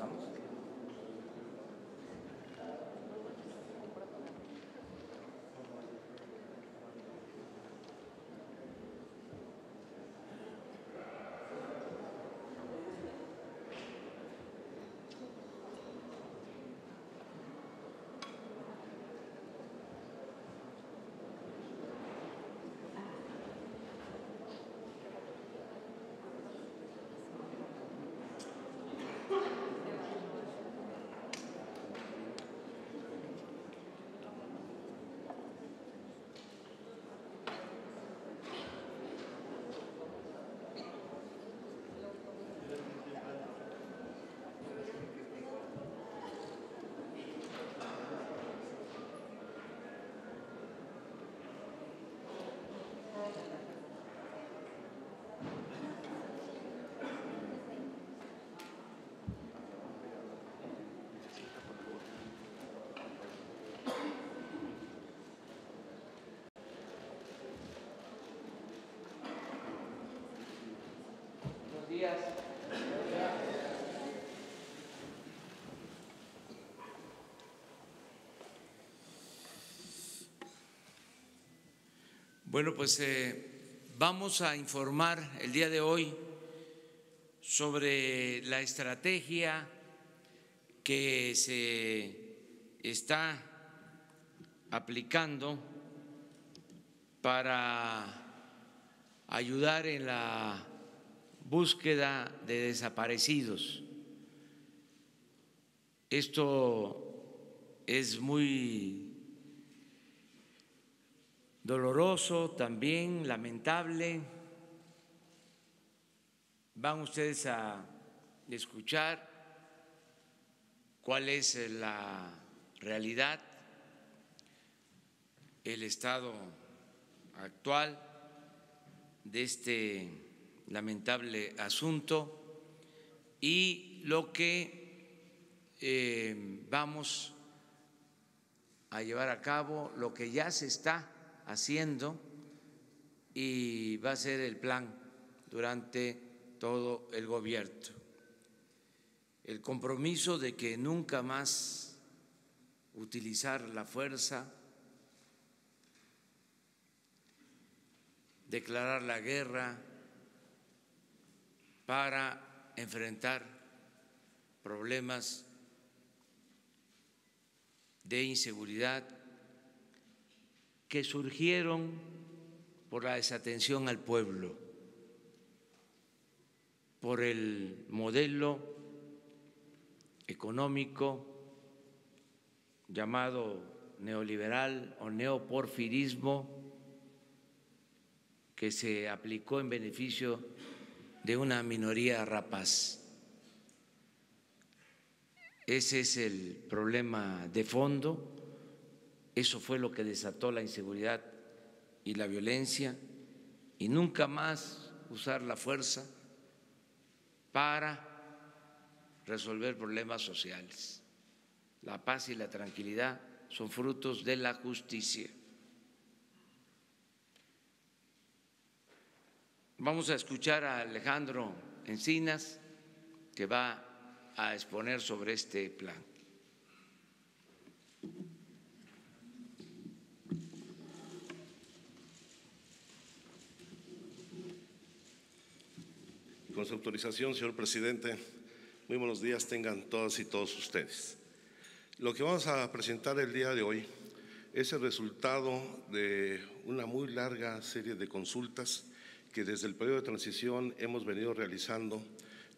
¿Estamos? Buenos días. Bueno, pues vamos a informar el día de hoy sobre la estrategia que se está aplicando para ayudar en la búsqueda de desaparecidos. Esto es muy doloroso, también lamentable. Van ustedes a escuchar cuál es la realidad, el estado actual de este lamentable asunto y lo que vamos a llevar a cabo, lo que ya se está haciendo y va a ser el plan durante todo el gobierno. El compromiso de que nunca más utilizar la fuerza, declarar la guerra para enfrentar problemas de inseguridad que surgieron por la desatención al pueblo, por el modelo económico llamado neoliberal o neoporfirismo que se aplicó en beneficio de una minoría rapaz. Ese es el problema de fondo. Eso fue lo que desató la inseguridad y la violencia, y nunca más usar la fuerza para resolver problemas sociales. La paz y la tranquilidad son frutos de la justicia. Vamos a escuchar a Alejandro Encinas, que va a exponer sobre este plan. Con su autorización, señor presidente, muy buenos días tengan todas y todos ustedes. Lo que vamos a presentar el día de hoy es el resultado de una muy larga serie de consultas que desde el periodo de transición hemos venido realizando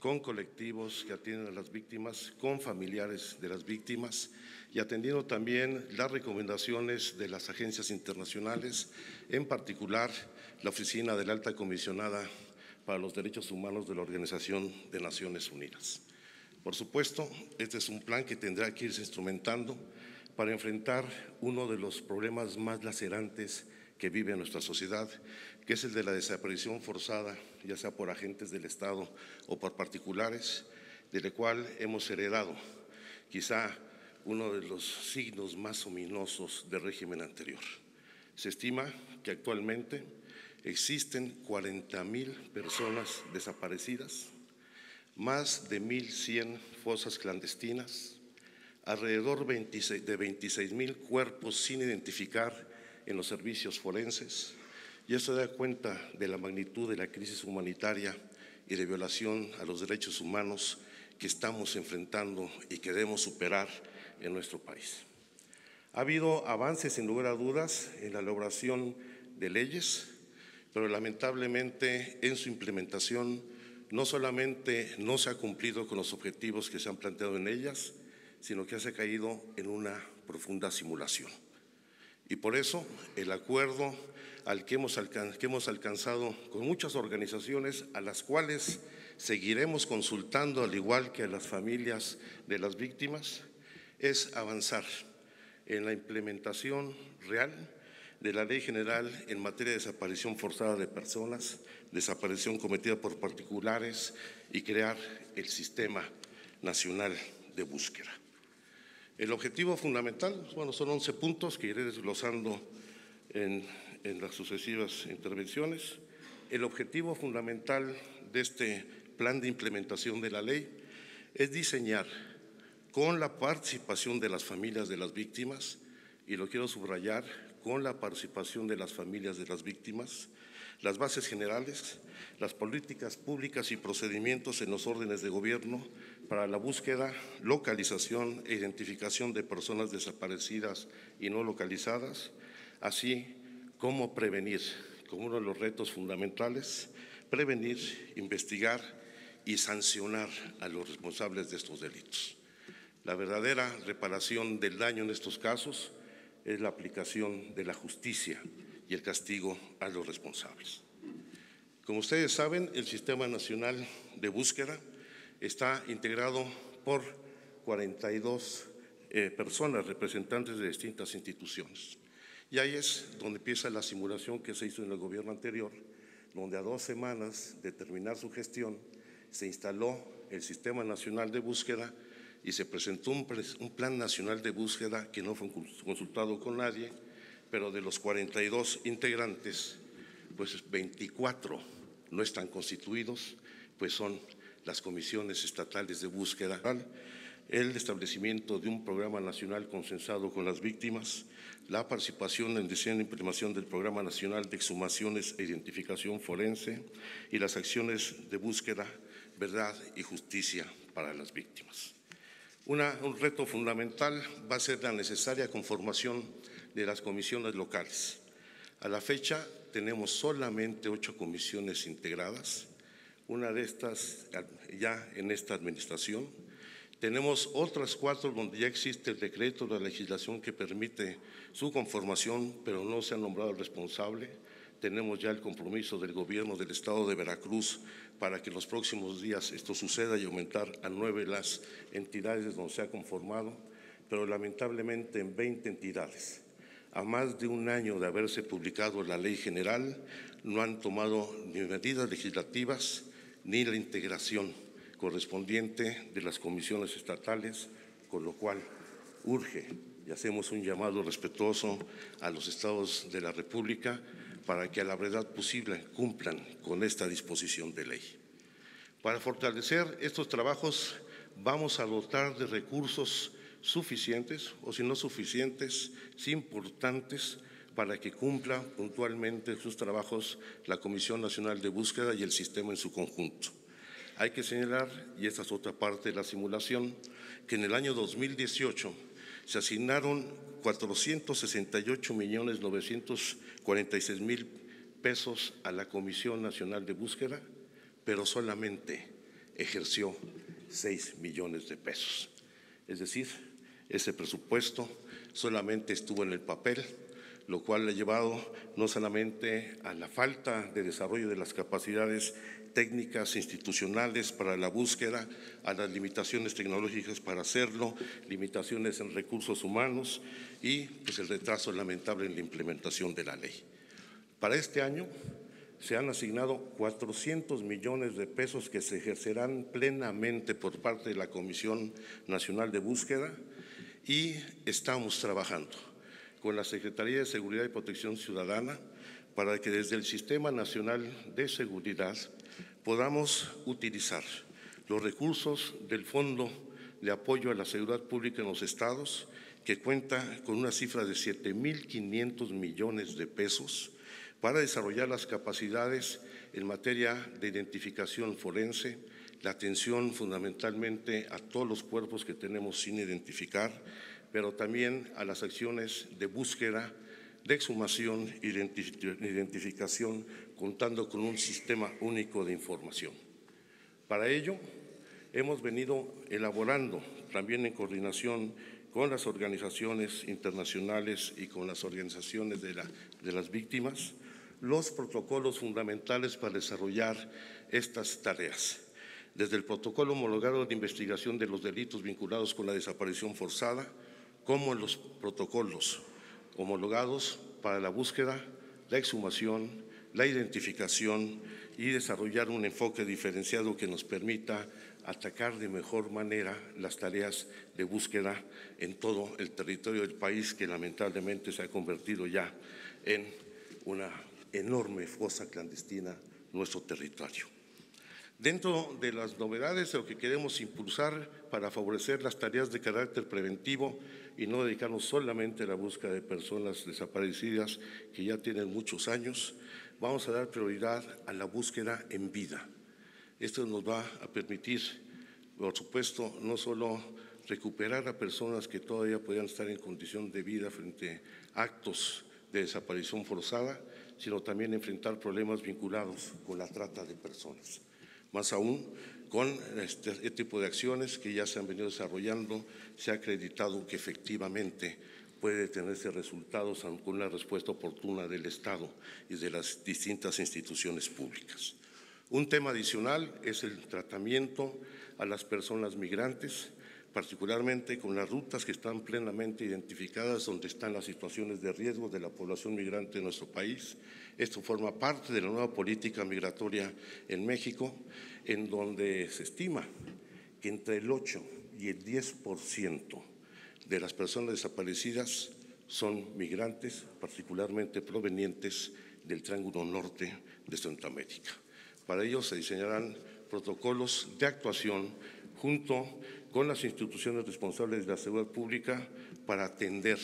con colectivos que atienden a las víctimas, con familiares de las víctimas y atendiendo también las recomendaciones de las agencias internacionales, en particular la Oficina de la Alta Comisionada para los Derechos Humanos de la Organización de Naciones Unidas. Por supuesto, este es un plan que tendrá que irse instrumentando para enfrentar uno de los problemas más lacerantes que vive nuestra sociedad, que es el de la desaparición forzada, ya sea por agentes del Estado o por particulares, del cual hemos heredado quizá uno de los signos más ominosos del régimen anterior. Se estima que actualmente existen 40,000 personas desaparecidas, más de 1,100 fosas clandestinas, alrededor de 26,000 cuerpos sin identificar en los servicios forenses, y esto da cuenta de la magnitud de la crisis humanitaria y de violación a los derechos humanos que estamos enfrentando y que debemos superar en nuestro país. Ha habido avances, sin lugar a dudas, en la elaboración de leyes, pero lamentablemente en su implementación no solamente no se ha cumplido con los objetivos que se han planteado en ellas, sino que se ha caído en una profunda simulación. Y por eso el acuerdo al que hemos alcanzado con muchas organizaciones, a las cuales seguiremos consultando, al igual que a las familias de las víctimas, es avanzar en la implementación real de la Ley General en materia de desaparición forzada de personas, desaparición cometida por particulares y crear el Sistema Nacional de Búsqueda. El objetivo fundamental, son 11 puntos que iré desglosando en las sucesivas intervenciones. El objetivo fundamental de este plan de implementación de la ley es diseñar, con la participación de las familias de las víctimas, y lo quiero subrayar, con la participación de las familias de las víctimas, las bases generales, las políticas públicas y procedimientos en los órdenes de gobierno para la búsqueda, localización e identificación de personas desaparecidas y no localizadas, así como prevenir, como uno de los retos fundamentales, prevenir, investigar y sancionar a los responsables de estos delitos. La verdadera reparación del daño en estos casos es la aplicación de la justicia y el castigo a los responsables. Como ustedes saben, el Sistema Nacional de Búsqueda está integrado por 42 personas, representantes de distintas instituciones. Y ahí es donde empieza la simulación que se hizo en el gobierno anterior, donde a 2 semanas de terminar su gestión se instaló el Sistema Nacional de Búsqueda y se presentó un plan nacional de búsqueda que no fue consultado con nadie, pero de los 42 integrantes, pues 24 no están constituidos, pues son las comisiones estatales de búsqueda, el establecimiento de un programa nacional consensado con las víctimas, la participación en diseño e implementación del Programa Nacional de Exhumaciones e Identificación Forense y las acciones de búsqueda, verdad y justicia para las víctimas. Un reto fundamental va a ser la necesaria conformación de las comisiones locales. A la fecha tenemos solamente 8 comisiones integradas, una de estas ya en esta administración. Tenemos otras 4 donde ya existe el decreto de la legislación que permite su conformación, pero no se ha nombrado el responsable. Tenemos ya el compromiso del gobierno del estado de Veracruz para que en los próximos días esto suceda y aumentar a 9 las entidades donde se ha conformado, pero lamentablemente en 20 entidades, a más de un año de haberse publicado la Ley General, no han tomado ni medidas legislativas ni la integración correspondiente de las comisiones estatales, con lo cual urge y hacemos un llamado respetuoso a los estados de la República para que a la brevedad posible cumplan con esta disposición de ley. Para fortalecer estos trabajos vamos a dotar de recursos suficientes, o si no suficientes, sí importantes, para que cumpla puntualmente sus trabajos la Comisión Nacional de Búsqueda y el sistema en su conjunto. Hay que señalar, y esta es otra parte de la simulación, que en el año 2018 se asignaron 468,946,000 pesos a la Comisión Nacional de Búsqueda, pero solamente ejerció 6 millones de pesos. Es decir, ese presupuesto solamente estuvo en el papel, lo cual ha llevado no solamente a la falta de desarrollo de las capacidades técnicas institucionales para la búsqueda, a las limitaciones tecnológicas para hacerlo, limitaciones en recursos humanos y pues el retraso lamentable en la implementación de la ley. Para este año se han asignado 400 millones de pesos que se ejercerán plenamente por parte de la Comisión Nacional de Búsqueda y estamos trabajando con la Secretaría de Seguridad y Protección Ciudadana para que desde el Sistema Nacional de Seguridad podamos utilizar los recursos del Fondo de Apoyo a la Seguridad Pública en los estados, que cuenta con una cifra de 7.500 millones de pesos para desarrollar las capacidades en materia de identificación forense, la atención fundamentalmente a todos los cuerpos que tenemos sin identificar, pero también a las acciones de búsqueda, de exhumación y identificación, contando con un sistema único de información. Para ello, hemos venido elaborando, también en coordinación con las organizaciones internacionales y con las organizaciones de las víctimas, los protocolos fundamentales para desarrollar estas tareas, desde el protocolo homologado de investigación de los delitos vinculados con la desaparición forzada, como los protocolos homologados para la búsqueda, la exhumación, la identificación y desarrollar un enfoque diferenciado que nos permita atacar de mejor manera las tareas de búsqueda en todo el territorio del país, que lamentablemente se ha convertido ya en una enorme fosa clandestina nuestro territorio. Dentro de las novedades, lo que queremos impulsar para favorecer las tareas de carácter preventivo y no dedicarnos solamente a la búsqueda de personas desaparecidas que ya tienen muchos años, vamos a dar prioridad a la búsqueda en vida. Esto nos va a permitir, por supuesto, no solo recuperar a personas que todavía podían estar en condición de vida frente a actos de desaparición forzada, sino también enfrentar problemas vinculados con la trata de personas. Más aún, con este tipo de acciones que ya se han venido desarrollando, se ha acreditado que efectivamente puede tenerse resultados con una respuesta oportuna del Estado y de las distintas instituciones públicas. Un tema adicional es el tratamiento a las personas migrantes, particularmente con las rutas que están plenamente identificadas donde están las situaciones de riesgo de la población migrante en nuestro país. Esto forma parte de la nueva política migratoria en México, en donde se estima que entre el 8 y el 10% de las personas desaparecidas son migrantes, particularmente provenientes del Triángulo Norte de Centroamérica. Para ello se diseñarán protocolos de actuación junto con las instituciones responsables de la seguridad pública para atender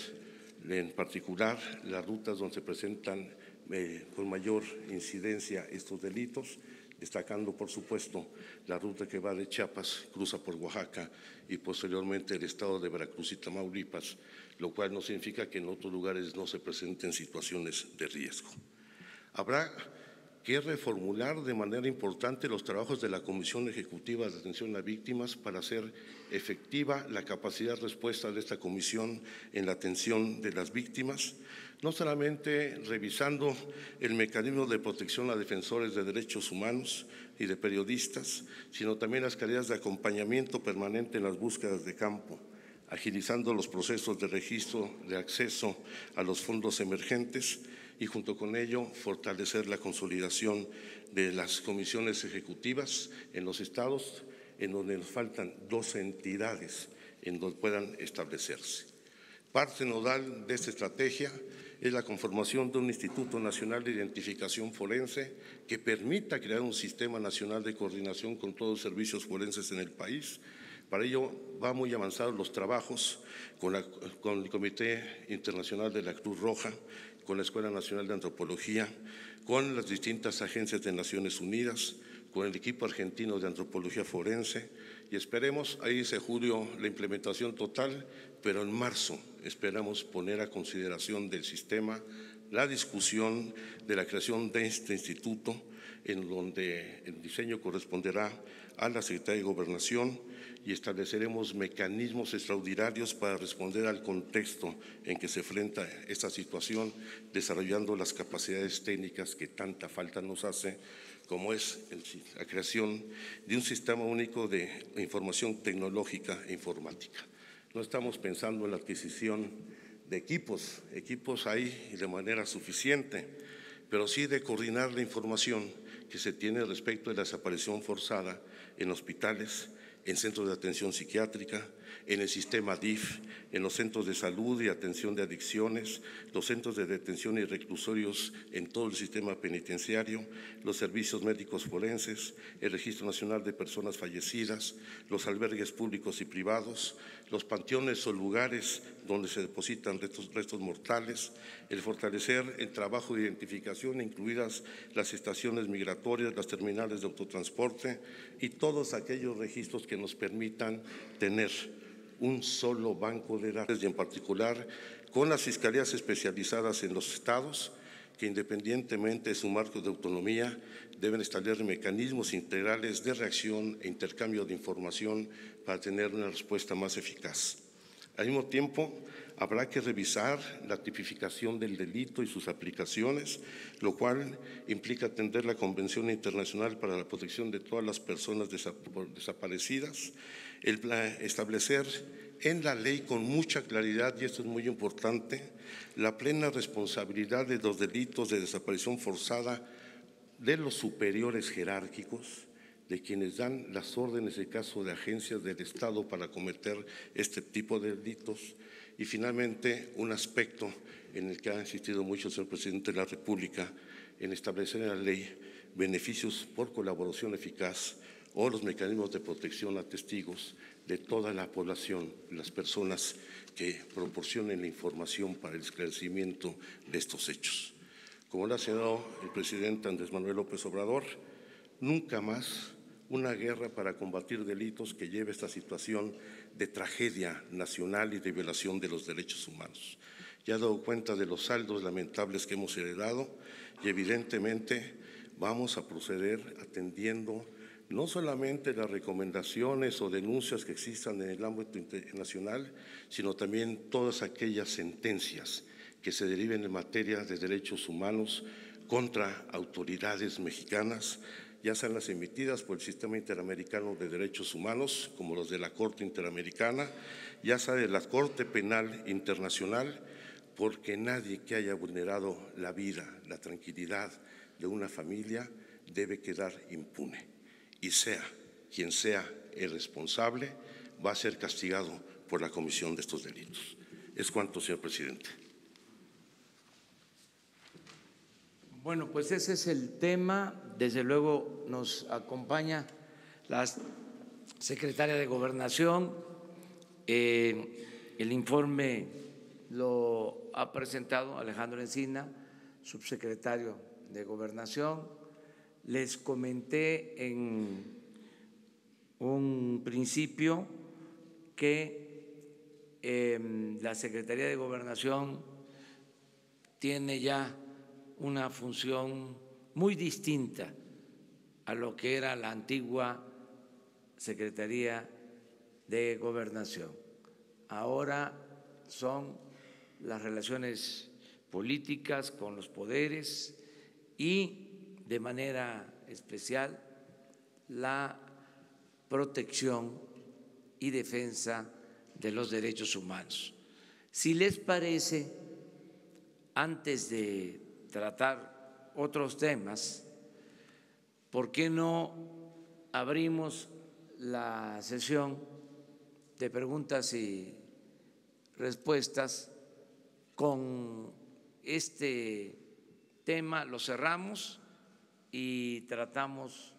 en particular las rutas donde se presentan con mayor incidencia estos delitos, destacando, por supuesto, la ruta que va de Chiapas, cruza por Oaxaca y posteriormente el estado de Veracruz y Tamaulipas, lo cual no significa que en otros lugares no se presenten situaciones de riesgo. Habrá que reformular de manera importante los trabajos de la Comisión Ejecutiva de Atención a Víctimas para hacer efectiva la capacidad de respuesta de esta comisión en la atención de las víctimas, no solamente revisando el mecanismo de protección a defensores de derechos humanos y de periodistas, sino también las tareas de acompañamiento permanente en las búsquedas de campo, agilizando los procesos de registro de acceso a los fondos emergentes y junto con ello fortalecer la consolidación de las comisiones ejecutivas en los estados, en donde nos faltan 12 entidades en donde puedan establecerse. Parte nodal de esta estrategia es la conformación de un Instituto Nacional de Identificación Forense que permita crear un sistema nacional de coordinación con todos los servicios forenses en el país. Para ello va muy avanzados los trabajos con el Comité Internacional de la Cruz Roja, con la Escuela Nacional de Antropología, con las distintas agencias de Naciones Unidas, con el equipo argentino de Antropología Forense y esperemos, ahí dice julio, la implementación total, pero en marzo esperamos poner a consideración del sistema la discusión de la creación de este instituto, en donde el diseño corresponderá a la Secretaría de Gobernación y estableceremos mecanismos extraordinarios para responder al contexto en que se enfrenta esta situación, desarrollando las capacidades técnicas que tanta falta nos hace, como es la creación de un sistema único de información tecnológica e informática. No estamos pensando en la adquisición de equipos hay de manera suficiente, pero sí de coordinar la información que se tiene respecto de la desaparición forzada en hospitales, en centros de atención psiquiátrica, en el sistema DIF, en los centros de salud y atención de adicciones, los centros de detención y reclusorios en todo el sistema penitenciario, los servicios médicos forenses, el Registro Nacional de Personas Fallecidas, los albergues públicos y privados, los panteones o lugares donde se depositan restos mortales, el fortalecer el trabajo de identificación, incluidas las estaciones migratorias, las terminales de autotransporte y todos aquellos registros que nos permitan tener un solo banco de datos, y en particular con las fiscalías especializadas en los estados, que independientemente de su marco de autonomía, deben establecer mecanismos integrales de reacción e intercambio de información para tener una respuesta más eficaz. Al mismo tiempo, habrá que revisar la tipificación del delito y sus aplicaciones, lo cual implica atender la Convención Internacional para la Protección de todas las personas desaparecidas, establecer en la ley con mucha claridad, y esto es muy importante, la plena responsabilidad de los delitos de desaparición forzada de los superiores jerárquicos, de quienes dan las órdenes en caso de agencias del Estado para cometer este tipo de delitos. Y finalmente, un aspecto en el que ha insistido mucho el señor Presidente de la República, en establecer en la ley beneficios por colaboración eficaz o los mecanismos de protección a testigos de toda la población, las personas que proporcionen la información para el esclarecimiento de estos hechos. Como lo ha señalado el presidente Andrés Manuel López Obrador, nunca más una guerra para combatir delitos que lleve a esta situación de tragedia nacional y de violación de los derechos humanos. Ya he dado cuenta de los saldos lamentables que hemos heredado y evidentemente vamos a proceder atendiendo no solamente las recomendaciones o denuncias que existan en el ámbito internacional, sino también todas aquellas sentencias que se deriven en materia de derechos humanos contra autoridades mexicanas, ya sean las emitidas por el Sistema Interamericano de Derechos Humanos, como los de la Corte Interamericana, ya sea de la Corte Penal Internacional, porque nadie que haya vulnerado la vida, la tranquilidad de una familia debe quedar impune. Y sea quien sea el responsable, va a ser castigado por la comisión de estos delitos. Es cuanto, señor presidente. Bueno, pues ese es el tema. Desde luego nos acompaña la secretaria de Gobernación. El informe lo ha presentado Alejandro Encina, subsecretario de Gobernación. Les comenté en un principio que la Secretaría de Gobernación tiene ya una función muy distinta a lo que era la antigua Secretaría de Gobernación. Ahora son las relaciones políticas con los poderes y de manera especial la protección y defensa de los derechos humanos. Si les parece, antes de tratar otros temas, ¿por qué no abrimos la sesión de preguntas y respuestas con este tema? Lo cerramos y tratamos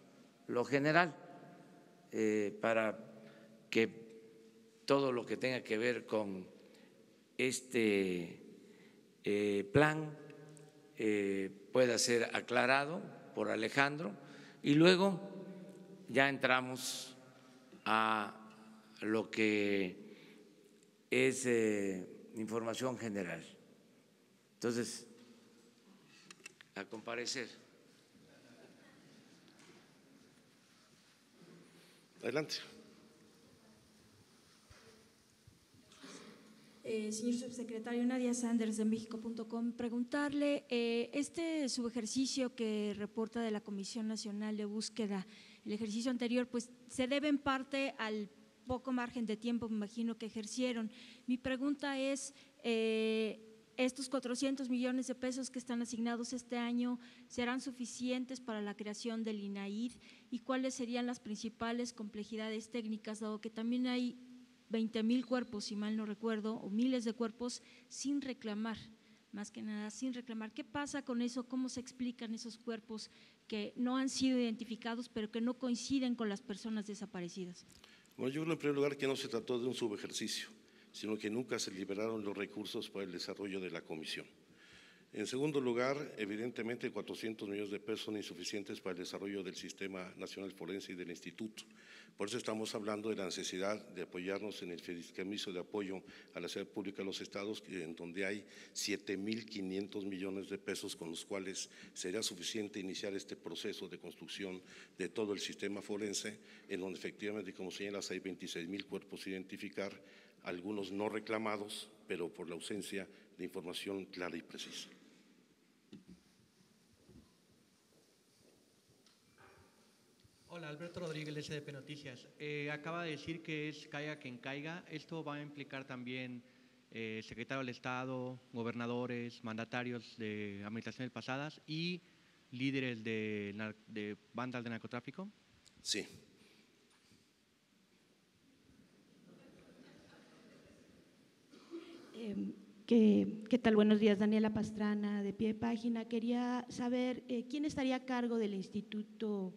lo general para que todo lo que tenga que ver con este plan pueda ser aclarado por Alejandro y luego ya entramos a lo que es información general. Entonces, a comparecer. Adelante. Señor subsecretario, Nadia Sanders de México.com, preguntarle, este subejercicio que reporta de la Comisión Nacional de Búsqueda, el ejercicio anterior, pues se debe en parte al poco margen de tiempo, me imagino, que ejercieron. Mi pregunta es, ¿estos 400 millones de pesos que están asignados este año serán suficientes para la creación del INAID? ¿Y cuáles serían las principales complejidades técnicas, dado que también hay 20,000 cuerpos, si mal no recuerdo, o miles de cuerpos sin reclamar, más que nada sin reclamar. ¿Qué pasa con eso? ¿Cómo se explican esos cuerpos que no han sido identificados, pero que no coinciden con las personas desaparecidas? Bueno, yo creo en primer lugar que no se trató de un subejercicio, sino que nunca se liberaron los recursos para el desarrollo de la comisión. En segundo lugar, evidentemente 400 millones de pesos son insuficientes para el desarrollo del Sistema Nacional Forense y del Instituto. Por eso estamos hablando de la necesidad de apoyarnos en el fideicomiso de apoyo a la seguridad pública de los estados, en donde hay 7.500 millones de pesos con los cuales sería suficiente iniciar este proceso de construcción de todo el sistema forense, en donde efectivamente, como señalas, hay 26,000 cuerpos a identificar, algunos no reclamados, pero por la ausencia de información clara y precisa. Hola, Alberto Rodríguez, SDP Noticias. Acaba de decir que es caiga quien caiga. ¿Esto va a implicar también secretario del Estado, gobernadores, mandatarios de administraciones pasadas y líderes de bandas de narcotráfico? Sí. ¿Qué tal? Buenos días, Daniela Pastrana, de Pie de Página. Quería saber quién estaría a cargo del Instituto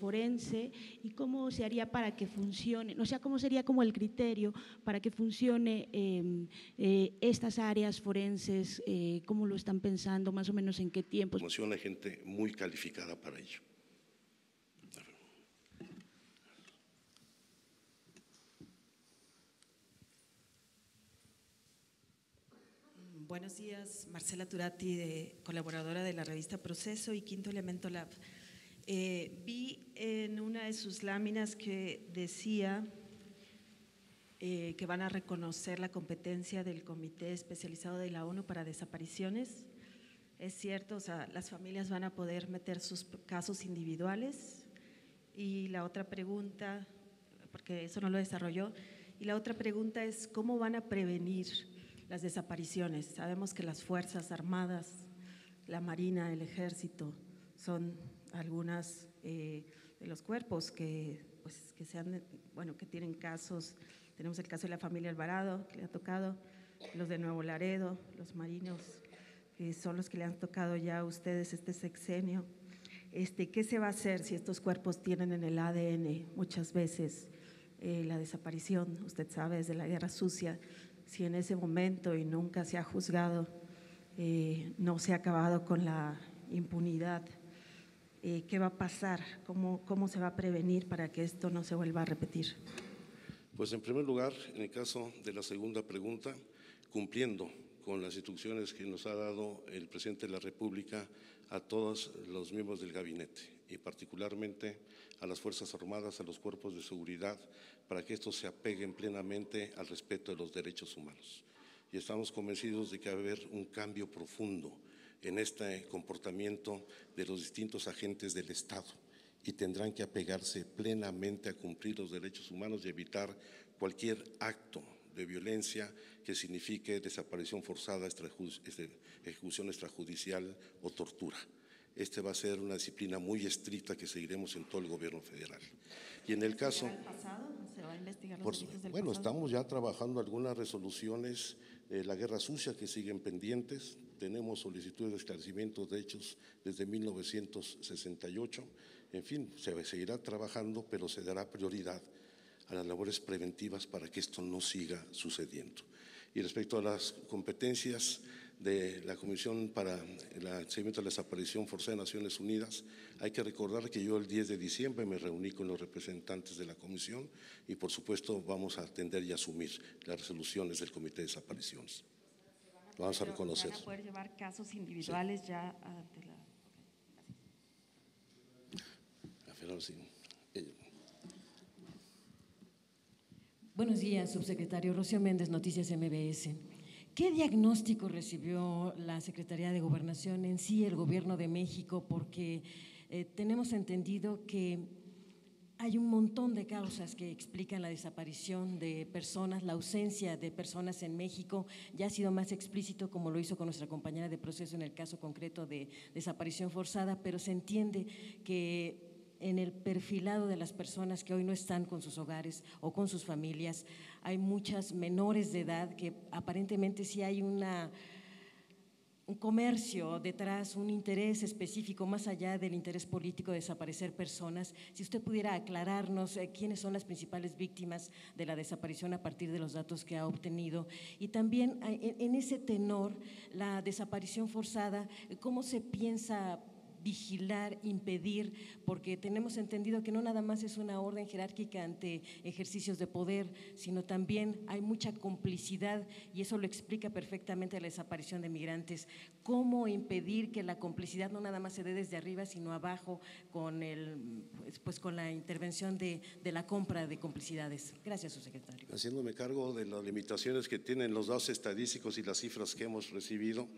Forense y cómo se haría para que funcione, o sea, cómo sería como el criterio para que funcione estas áreas forenses, cómo lo están pensando, más o menos en qué tiempo. Hay gente muy calificada para ello. Buenos días, Marcela Turati, colaboradora de la revista Proceso y Quinto Elemento Lab. Vi en una de sus láminas que decía que van a reconocer la competencia del Comité Especializado de la ONU para Desapariciones. ¿Es cierto? O sea, las familias van a poder meter sus casos individuales. Y la otra pregunta, porque eso no lo desarrolló, y la otra pregunta es ¿cómo van a prevenir las desapariciones? Sabemos que las Fuerzas Armadas, la Marina, el Ejército, son algunas de los cuerpos que tienen casos. Tenemos el caso de la familia Alvarado, que le ha tocado, los de Nuevo Laredo, los marinos, que son los que le han tocado ya a ustedes este sexenio. ¿Qué se va a hacer si estos cuerpos tienen en el ADN muchas veces la desaparición? Usted sabe, desde la Guerra Sucia, si en ese momento y nunca se ha juzgado, no se ha acabado con la impunidad, ¿qué va a pasar? ¿Cómo se va a prevenir para que esto no se vuelva a repetir? Pues en primer lugar, en el caso de la segunda pregunta, cumpliendo con las instrucciones que nos ha dado el presidente de la República a todos los miembros del gabinete y particularmente a las Fuerzas Armadas, a los cuerpos de seguridad, para que estos se apeguen plenamente al respeto de los derechos humanos. Y estamos convencidos de que va a haber un cambio profundo en este comportamiento de los distintos agentes del Estado y tendrán que apegarse plenamente a cumplir los derechos humanos y evitar cualquier acto de violencia que signifique desaparición forzada, ejecución extrajudicial o tortura. Va a ser una disciplina muy estricta que seguiremos en todo el gobierno federal. Y en el caso… ¿Se va a investigar los delitos del pasado? Estamos ya trabajando algunas resoluciones de la Guerra Sucia que siguen pendientes. Tenemos solicitudes de esclarecimiento de hechos desde 1968. En fin, se seguirá trabajando, pero se dará prioridad a las labores preventivas para que esto no siga sucediendo. Y respecto a las competencias de la Comisión para el Seguimiento de la Desaparición Forzada de Naciones Unidas, hay que recordar que yo el 10 de diciembre me reuní con los representantes de la Comisión y por supuesto vamos a atender y asumir las resoluciones del Comité de Desapariciones. Vamos a reconocer. ¿Van a poder llevar casos individuales ya ante la… Buenos días, subsecretario. Rocío Méndez, Noticias MBS. ¿Qué diagnóstico recibió la Secretaría de Gobernación, en sí el Gobierno de México? Porque tenemos entendido que hay un montón de causas que explican la desaparición de personas, la ausencia de personas en México. Ya ha sido más explícito, como lo hizo con nuestra compañera de Proceso en el caso concreto de desaparición forzada, pero se entiende que en el perfilado de las personas que hoy no están con sus hogares o con sus familias. Hay muchas menores de edad que aparentemente sí hay un comercio detrás, un interés específico más allá del interés político de desaparecer personas. Si usted pudiera aclararnos quiénes son las principales víctimas de la desaparición a partir de los datos que ha obtenido, y también en ese tenor, la desaparición forzada, ¿cómo se piensa vigilar, impedir? Porque tenemos entendido que no nada más es una orden jerárquica ante ejercicios de poder, sino también hay mucha complicidad, y eso lo explica perfectamente la desaparición de migrantes. ¿Cómo impedir que la complicidad no nada más se dé desde arriba, sino abajo con la intervención de la compra de complicidades? Gracias, subsecretario. Haciéndome cargo de las limitaciones que tienen los datos estadísticos y las cifras que hemos recibido,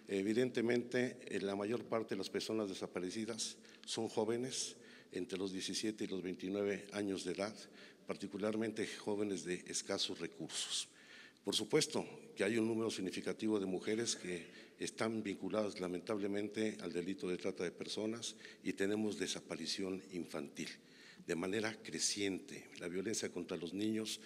evidentemente la mayor parte de las personas desaparecidas son jóvenes entre los 17 y los 29 años de edad, particularmente jóvenes de escasos recursos. Por supuesto que hay un número significativo de mujeres que están vinculadas lamentablemente al delito de trata de personas, y tenemos desaparición infantil de manera creciente. La violencia contra los niños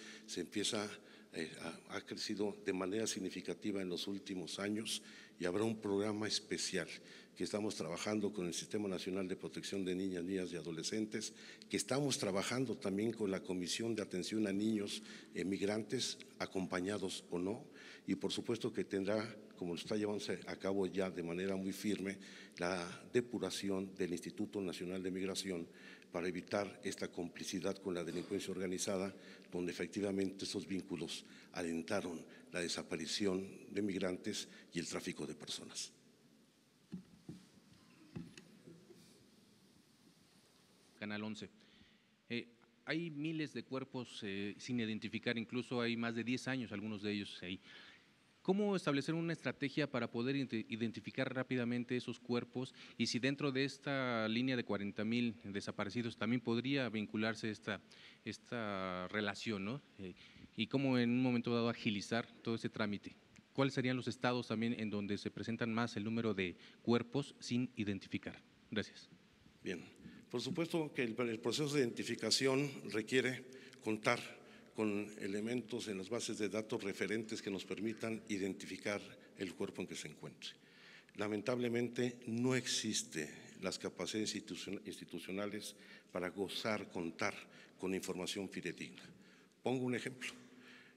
ha crecido de manera significativa en los últimos años, y habrá un programa especial que estamos trabajando con el Sistema Nacional de Protección de Niñas, Niñas y Adolescentes, que estamos trabajando también con la Comisión de Atención a Niños Migrantes, acompañados o no, y por supuesto que tendrá, como lo está llevándose a cabo ya de manera muy firme, la depuración del Instituto Nacional de Migración para evitar esta complicidad con la delincuencia organizada, donde efectivamente esos vínculos alentaron la desaparición de migrantes y el tráfico de personas. Canal 11. Hay miles de cuerpos sin identificar, incluso hay más de 10 años algunos de ellos ahí. ¿Cómo establecer una estrategia para poder identificar rápidamente esos cuerpos? Y si dentro de esta línea de 40,000 desaparecidos también podría vincularse esta relación, ¿no? Y cómo en un momento dado agilizar todo ese trámite. ¿Cuáles serían los estados también en donde se presentan más el número de cuerpos sin identificar? Gracias. Bien, por supuesto que el proceso de identificación requiere contar con elementos en las bases de datos referentes que nos permitan identificar el cuerpo en que se encuentre. Lamentablemente no existe las capacidades institucionales para contar con información fidedigna. Pongo un ejemplo.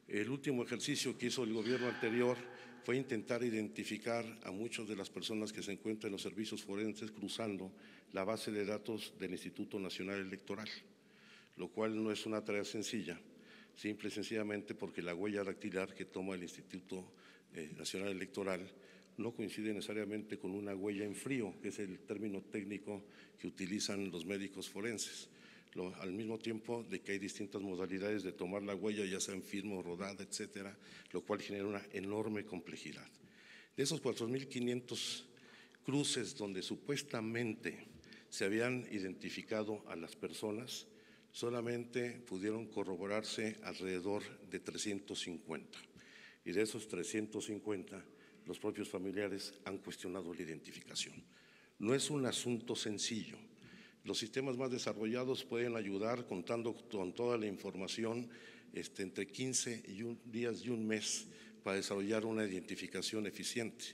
El último ejercicio que hizo el gobierno anterior fue intentar identificar a muchas de las personas que se encuentran en los servicios forenses cruzando la base de datos del Instituto Nacional Electoral, lo cual no es una tarea sencilla, simple y sencillamente porque la huella dactilar que toma el Instituto Nacional Electoral no coincide necesariamente con una huella en frío, que es el término técnico que utilizan los médicos forenses. Al mismo tiempo de que hay distintas modalidades de tomar la huella, ya sea en firma o rodada, etcétera, lo cual genera una enorme complejidad. De esos 4,500 cruces donde supuestamente se habían identificado a las personas, solamente pudieron corroborarse alrededor de 350. Y de esos 350, los propios familiares han cuestionado la identificación. No es un asunto sencillo. Los sistemas más desarrollados pueden ayudar contando con toda la información entre 15 días y un mes para desarrollar una identificación eficiente,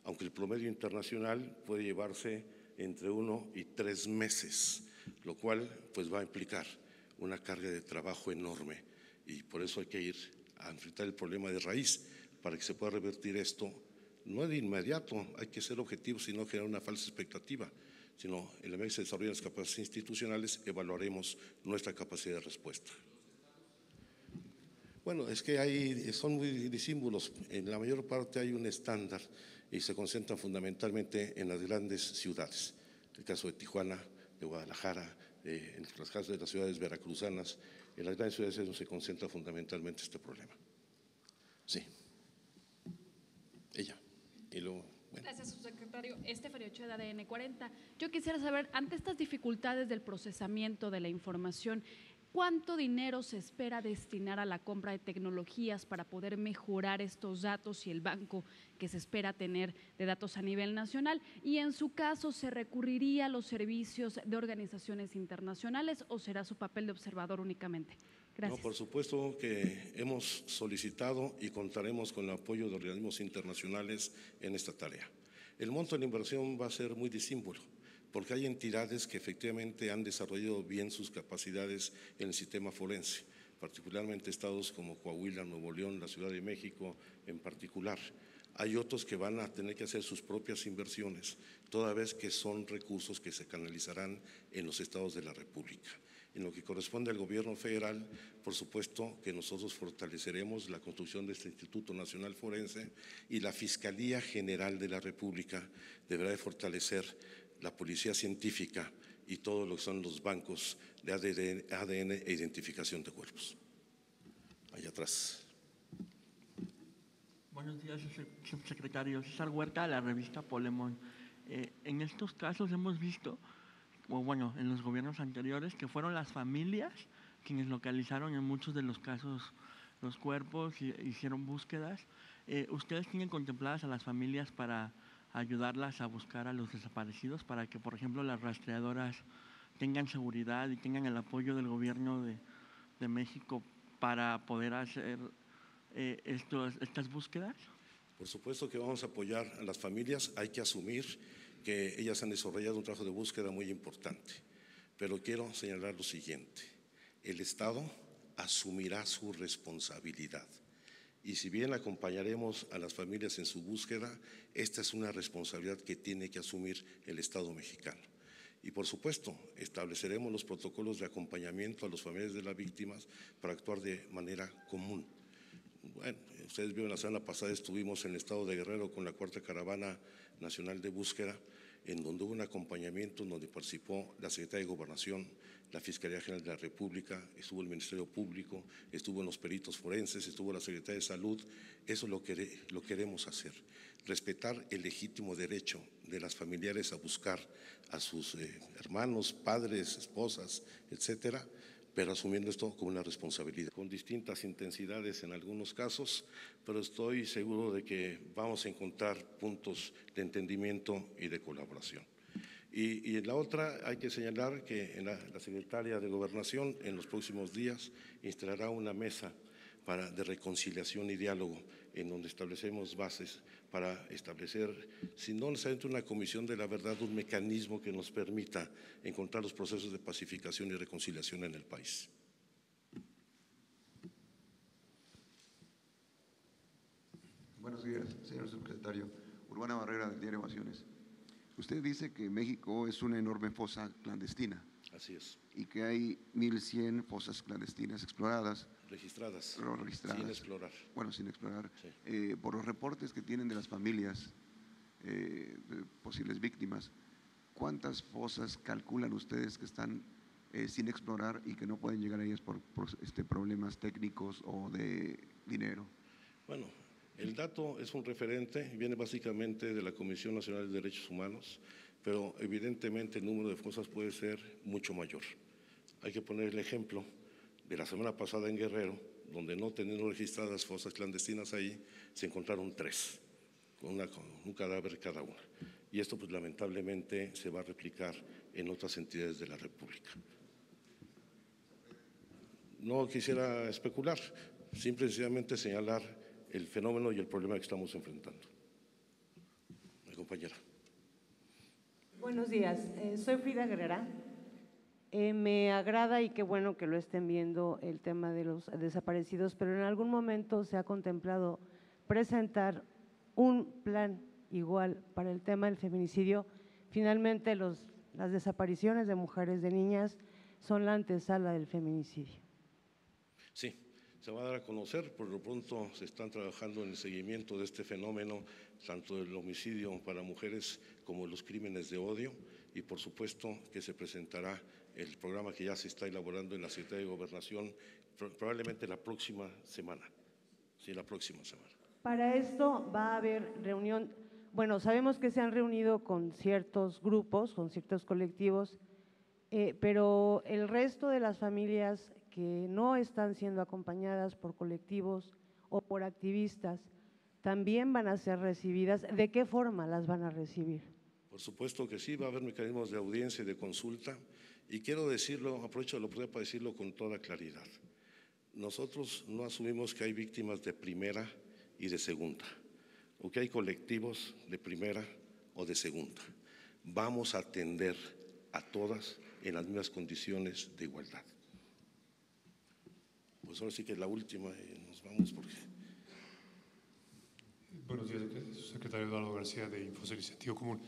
aunque el promedio internacional puede llevarse entre 1 y 3 meses, lo cual pues va a implicar una carga de trabajo enorme, y por eso hay que ir a enfrentar el problema de raíz para que se pueda revertir esto. No de inmediato, hay que ser objetivos y no generar una falsa expectativa, sino en la medida que se desarrollen las capacidades institucionales, evaluaremos nuestra capacidad de respuesta. Bueno, es que son muy disímbolos. En la mayor parte hay un estándar y se concentran fundamentalmente en las grandes ciudades. El caso de Tijuana, de Guadalajara, en los casos de las ciudades veracruzanas, en las grandes ciudades es donde se concentra fundamentalmente este problema. Sí. Ella. Y luego, bueno. Gracias, subsecretario. Estefanía Ochoa, de ADN 40. Yo quisiera saber, ante estas dificultades del procesamiento de la información, ¿Cuánto dinero se espera destinar a la compra de tecnologías para poder mejorar estos datos y el banco que se espera tener de datos a nivel nacional? Y en su caso, ¿se recurriría a los servicios de organizaciones internacionales o será su papel de observador únicamente? Gracias. No, por supuesto que hemos solicitado y contaremos con el apoyo de organismos internacionales en esta tarea. El monto de la inversión va a ser muy disímbolo, porque hay entidades que efectivamente han desarrollado bien sus capacidades en el sistema forense, particularmente estados como Coahuila, Nuevo León, la Ciudad de México en particular. Hay otros que van a tener que hacer sus propias inversiones, toda vez que son recursos que se canalizarán en los estados de la República. En lo que corresponde al gobierno federal, por supuesto que nosotros fortaleceremos la construcción de este Instituto Nacional Forense, y la Fiscalía General de la República deberá de fortalecer la policía científica y todo lo que son los bancos de ADN e identificación de cuerpos. Allá atrás. Buenos días, subsecretario. César Huerta, de la revista Polemón. En estos casos hemos visto, o bueno, en los gobiernos anteriores, que fueron las familias quienes localizaron en muchos de los casos los cuerpos y hicieron búsquedas. ¿Ustedes tienen contempladas a las familias para ayudarlas a buscar a los desaparecidos, para que, por ejemplo, las rastreadoras tengan seguridad y tengan el apoyo del gobierno de México para poder hacer estas búsquedas? Por supuesto que vamos a apoyar a las familias. Hay que asumir que ellas han desarrollado un trabajo de búsqueda muy importante, pero quiero señalar lo siguiente: el Estado asumirá su responsabilidad, y si bien acompañaremos a las familias en su búsqueda, esta es una responsabilidad que tiene que asumir el Estado mexicano. Y por supuesto, estableceremos los protocolos de acompañamiento a los familiares de las víctimas para actuar de manera común. Bueno, ustedes vieron, la semana pasada estuvimos en el estado de Guerrero con la 4ª Caravana Nacional de Búsqueda, en donde hubo un acompañamiento, en donde participó la Secretaría de Gobernación, la Fiscalía General de la República, estuvo el Ministerio Público, estuvo los peritos forenses, estuvo la Secretaría de Salud. Eso lo queremos hacer, respetar el legítimo derecho de las familiares a buscar a sus hermanos, padres, esposas, etcétera, pero asumiendo esto como una responsabilidad, con distintas intensidades en algunos casos, pero estoy seguro de que vamos a encontrar puntos de entendimiento y de colaboración. Y en la otra hay que señalar que la Secretaría de Gobernación en los próximos días instalará una mesa de reconciliación y diálogo, en donde establecemos bases para establecer, si no necesariamente una comisión de la verdad, un mecanismo que nos permita encontrar los procesos de pacificación y reconciliación en el país. Buenos días, señor subsecretario. Urbana Barrera, del diario Ovaciones. Usted dice que México es una enorme fosa clandestina. Así es. Y que hay 1.100 fosas clandestinas exploradas. Registradas. Pero registradas. Sin explorar. Bueno, sin explorar. Sí. Por los reportes que tienen de las familias de posibles víctimas, ¿cuántas fosas calculan ustedes que están sin explorar y que no pueden llegar a ellas por problemas técnicos o de dinero? Bueno, el dato es un referente, viene básicamente de la Comisión Nacional de Derechos Humanos, pero evidentemente el número de fosas puede ser mucho mayor. Hay que poner el ejemplo de la semana pasada en Guerrero, donde no teniendo registradas fosas clandestinas ahí, se encontraron 3, con un cadáver cada una. Y esto pues lamentablemente se va a replicar en otras entidades de la República. No quisiera especular, simple y sencillamente señalar el fenómeno y el problema que estamos enfrentando. Mi compañera. Buenos días, soy Frida Guerrera. Me agrada y qué bueno que lo estén viendo el tema de los desaparecidos, pero en algún momento se ha contemplado presentar un plan igual para el tema del feminicidio. Finalmente las desapariciones de mujeres, de niñas, son la antesala del feminicidio. Sí, se va a dar a conocer, por lo pronto se están trabajando en el seguimiento de este fenómeno, tanto del homicidio para mujeres como los crímenes de odio, y por supuesto que se presentará el programa que ya se está elaborando en la Secretaría de Gobernación probablemente la próxima semana. Sí, la próxima semana. Para esto va a haber reunión, bueno, sabemos que se han reunido con ciertos grupos, con ciertos colectivos, pero el resto de las familias que no están siendo acompañadas por colectivos o por activistas, también van a ser recibidas? ¿De qué forma las van a recibir? Por supuesto que sí, va a haber mecanismos de audiencia y de consulta. Y quiero decirlo, aprovecho la oportunidad para decirlo con toda claridad. Nosotros no asumimos que hay víctimas de primera y de segunda, o que hay colectivos de primera o de segunda. Vamos a atender a todas en las mismas condiciones de igualdad. Pues ahora sí que es la última y nos vamos porque… Buenos días, secretario Eduardo García de Infocel y Sentido Común.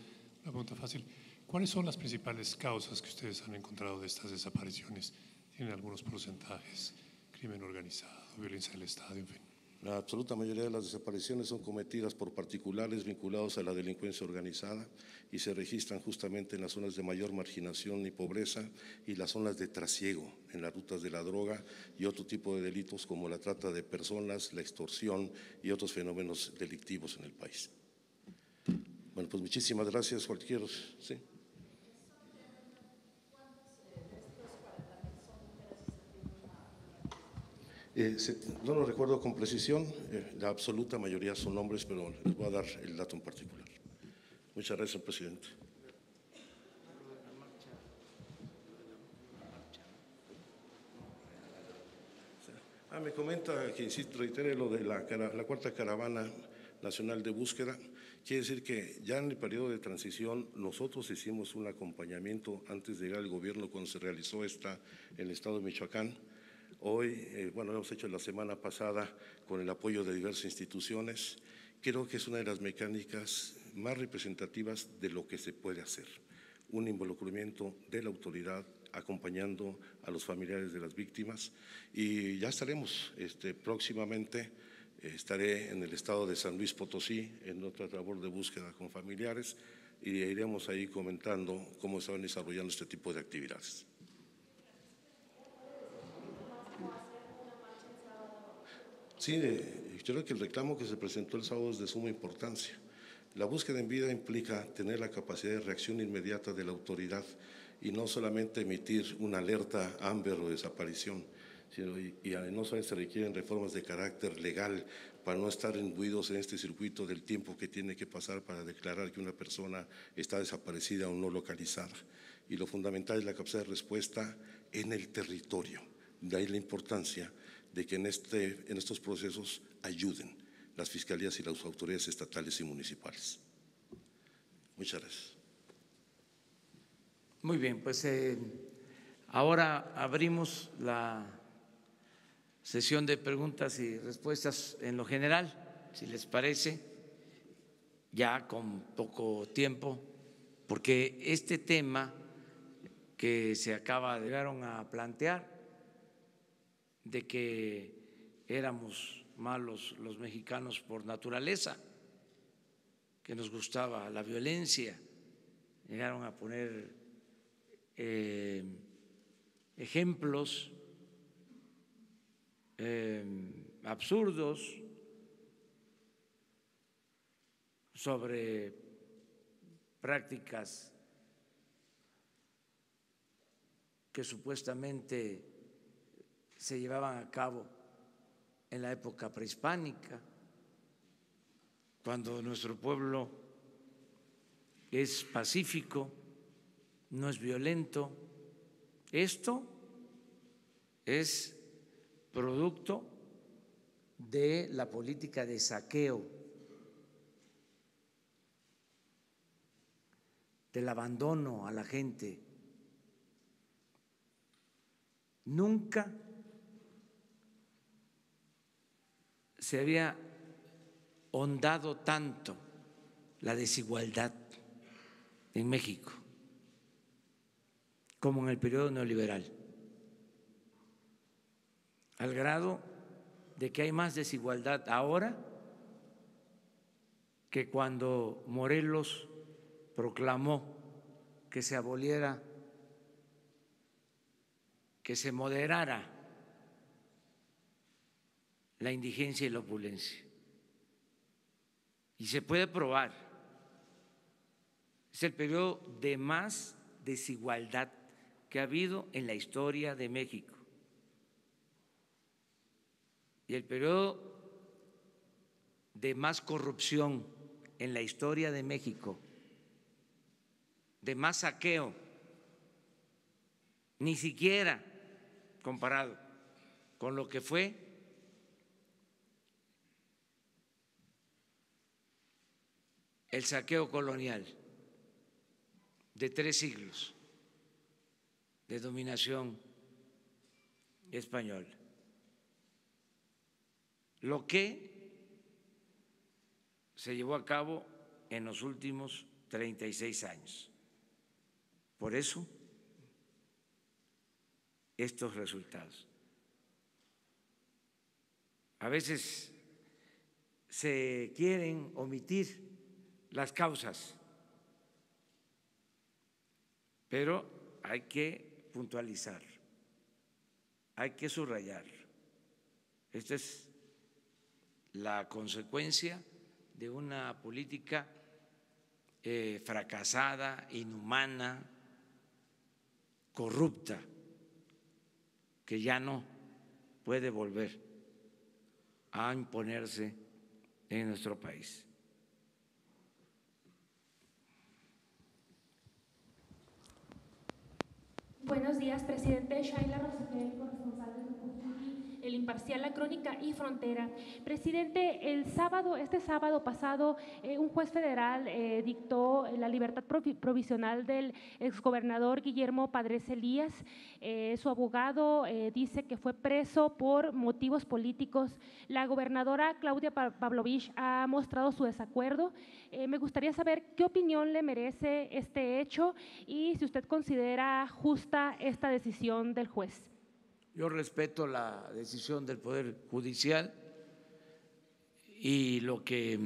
Una pregunta fácil. ¿Cuáles son las principales causas que ustedes han encontrado de estas desapariciones? ¿Tienen algunos porcentajes? ¿Crimen organizado, violencia del Estado, en fin? La absoluta mayoría de las desapariciones son cometidas por particulares vinculados a la delincuencia organizada y se registran justamente en las zonas de mayor marginación y pobreza y las zonas de trasiego en las rutas de la droga y otro tipo de delitos como la trata de personas, la extorsión y otros fenómenos delictivos en el país. Bueno, pues muchísimas gracias. ¿Sí? No lo recuerdo con precisión, la absoluta mayoría son hombres, pero les voy a dar el dato en particular. Muchas gracias, presidente. Me comenta que, insisto, reitere lo de la cuarta caravana nacional de búsqueda. Quiere decir que ya en el periodo de transición nosotros hicimos un acompañamiento antes de llegar al gobierno cuando se realizó esta en el estado de Michoacán. Hoy, bueno, lo hemos hecho la semana pasada con el apoyo de diversas instituciones. Creo que es una de las mecánicas más representativas de lo que se puede hacer. Un involucramiento de la autoridad acompañando a los familiares de las víctimas y ya estaremos próximamente. Estaré en el estado de San Luis Potosí en otra labor de búsqueda con familiares y iremos ahí comentando cómo se van desarrollando este tipo de actividades. Sí, yo creo que el reclamo que se presentó el sábado es de suma importancia. La búsqueda en vida implica tener la capacidad de reacción inmediata de la autoridad y no solamente emitir una alerta Amber o desaparición, sino y no solamente se requieren reformas de carácter legal para no estar imbuidos en este circuito del tiempo que tiene que pasar para declarar que una persona está desaparecida o no localizada. Y lo fundamental es la capacidad de respuesta en el territorio. De ahí la importancia de que en estos procesos ayuden las fiscalías y las autoridades estatales y municipales. Muchas gracias. Muy bien, pues ahora abrimos la sesión de preguntas y respuestas en lo general, si les parece, ya con poco tiempo, porque este tema que se acaba de llegar a plantear, de que éramos malos los mexicanos por naturaleza, que nos gustaba la violencia, llegaron a poner ejemplos absurdos sobre prácticas que supuestamente se llevaban a cabo en la época prehispánica, cuando nuestro pueblo es pacífico, no es violento. Esto es producto de la política de saqueo, del abandono a la gente. Nunca se había hondado tanto la desigualdad en México como en el periodo neoliberal, al grado de que hay más desigualdad ahora que cuando Morelos proclamó que se aboliera, que se moderara la indigencia y la opulencia. Y se puede probar, es el periodo de más desigualdad que ha habido en la historia de México. y el periodo de más corrupción en la historia de México, de más saqueo, ni siquiera comparado con lo que fue el saqueo colonial de 3 siglos de dominación española. Lo que se llevó a cabo en los últimos 36 años. Por eso, estos resultados. A veces se quieren omitir las causas, pero hay que puntualizar, hay que subrayar. Esta es la consecuencia de una política fracasada, inhumana, corrupta, que ya no puede volver a imponerse en nuestro país. Buenos días, presidente. Shaila Rosabel, corresponsal de Grupo El Imparcial, La Crónica y Frontera. Presidente, este sábado pasado, un juez federal dictó la libertad provisional del exgobernador Guillermo Padres Elías. Su abogado dice que fue preso por motivos políticos. La gobernadora Claudia Pavlovich ha mostrado su desacuerdo. Me gustaría saber qué opinión le merece este hecho y si usted considera justa esta decisión del juez. Yo respeto la decisión del Poder Judicial y lo que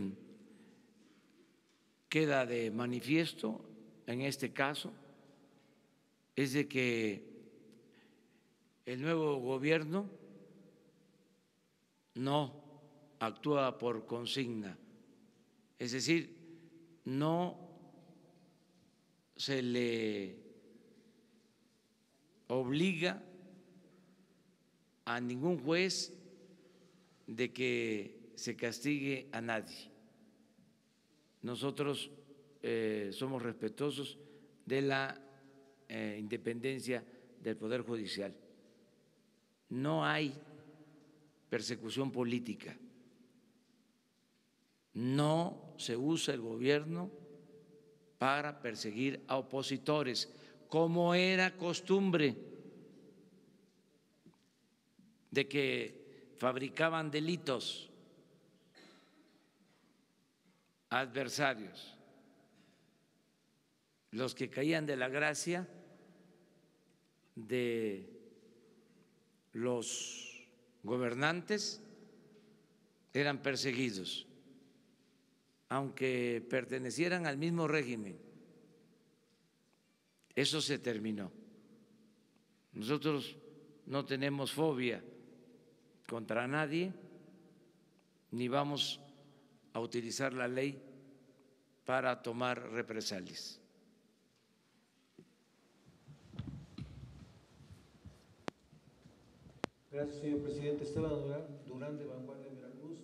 queda de manifiesto en este caso es de que el nuevo gobierno no actúa por consigna, es decir, no se le obliga a ningún juez de que se castigue a nadie. Nosotros somos respetuosos de la independencia del Poder Judicial. No hay persecución política. No se usa el gobierno para perseguir a opositores, como era costumbre de que fabricaban delitos adversarios, los que caían de la gracia de los gobernantes eran perseguidos, aunque pertenecieran al mismo régimen. Eso se terminó. Nosotros no tenemos fobia contra nadie, ni vamos a utilizar la ley para tomar represalias. Gracias, señor presidente. Esteban Durán, de Vanguardia Veracruz.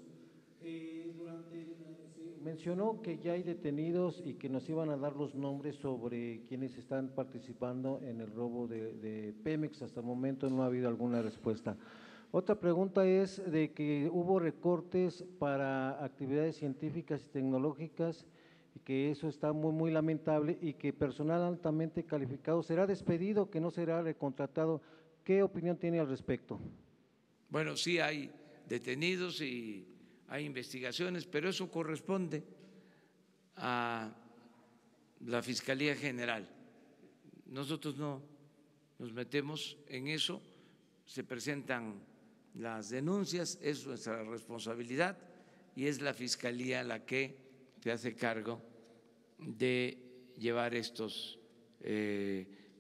Mencionó que ya hay detenidos y que nos iban a dar los nombres sobre quienes están participando en el robo de Pemex. Hasta el momento no ha habido alguna respuesta. Otra pregunta es de que hubo recortes para actividades científicas y tecnológicas y que eso está muy lamentable y que personal altamente calificado será despedido, que no será recontratado. ¿Qué opinión tiene al respecto? Bueno, sí hay detenidos y hay investigaciones, pero eso corresponde a la Fiscalía General. Nosotros no nos metemos en eso, se presentan las denuncias, es nuestra responsabilidad y es la Fiscalía la que se hace cargo de llevar estos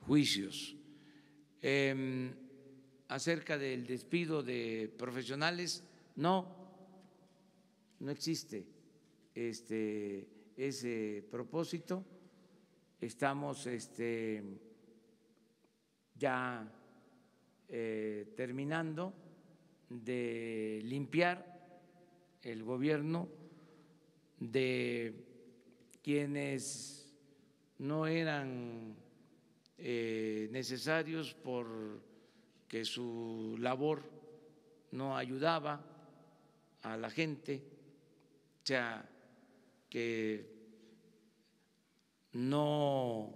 juicios. Acerca del despido de profesionales, no existe ese propósito. Estamos ya terminando de limpiar el gobierno de quienes no eran necesarios porque su labor no ayudaba a la gente, o sea, que no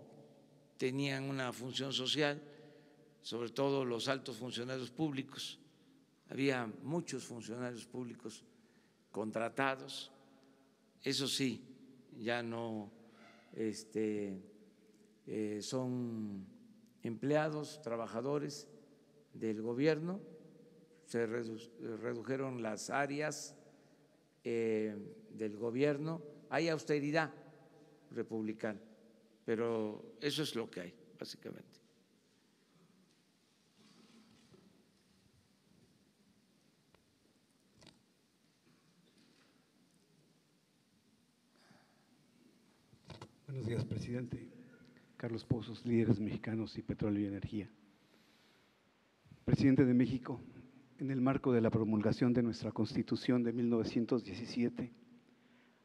tenían una función social, sobre todo los altos funcionarios públicos. Había muchos funcionarios públicos contratados, eso sí, ya no son empleados, trabajadores del gobierno, se redujeron las áreas del gobierno, hay austeridad republicana, pero eso es lo que hay, básicamente. Buenos días, presidente. Carlos Pozos, Líderes Mexicanos y Petróleo y Energía. Presidente de México, en el marco de la promulgación de nuestra Constitución de 1917,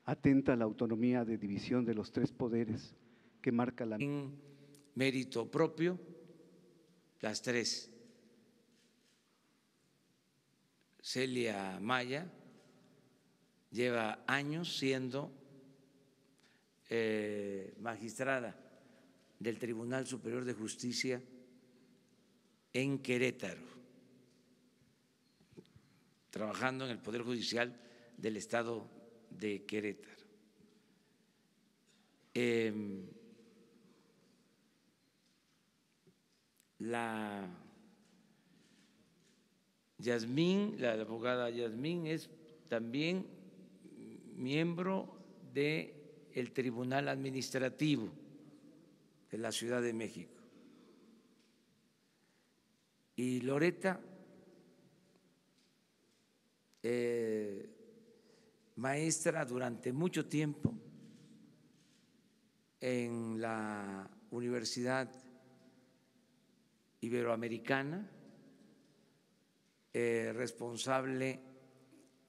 atenta la autonomía de división de los tres poderes que marca la… En mérito propio, las tres. Celia Maya lleva años siendo magistrada del Tribunal Superior de Justicia en Querétaro, trabajando en el Poder Judicial del Estado de Querétaro. La abogada Yasmín es también miembro del Tribunal Administrativo de la Ciudad de México. Y Loreta, maestra durante mucho tiempo en la Universidad Iberoamericana, responsable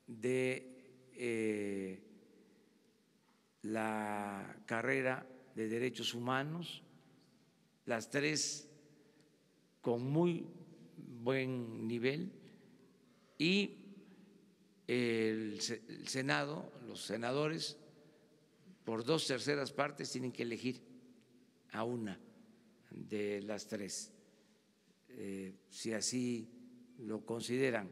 de la carrera de Derechos Humanos, las tres con muy buen nivel, y el Senado, los senadores, por 2/3 partes tienen que elegir a una de las tres, si así lo consideran.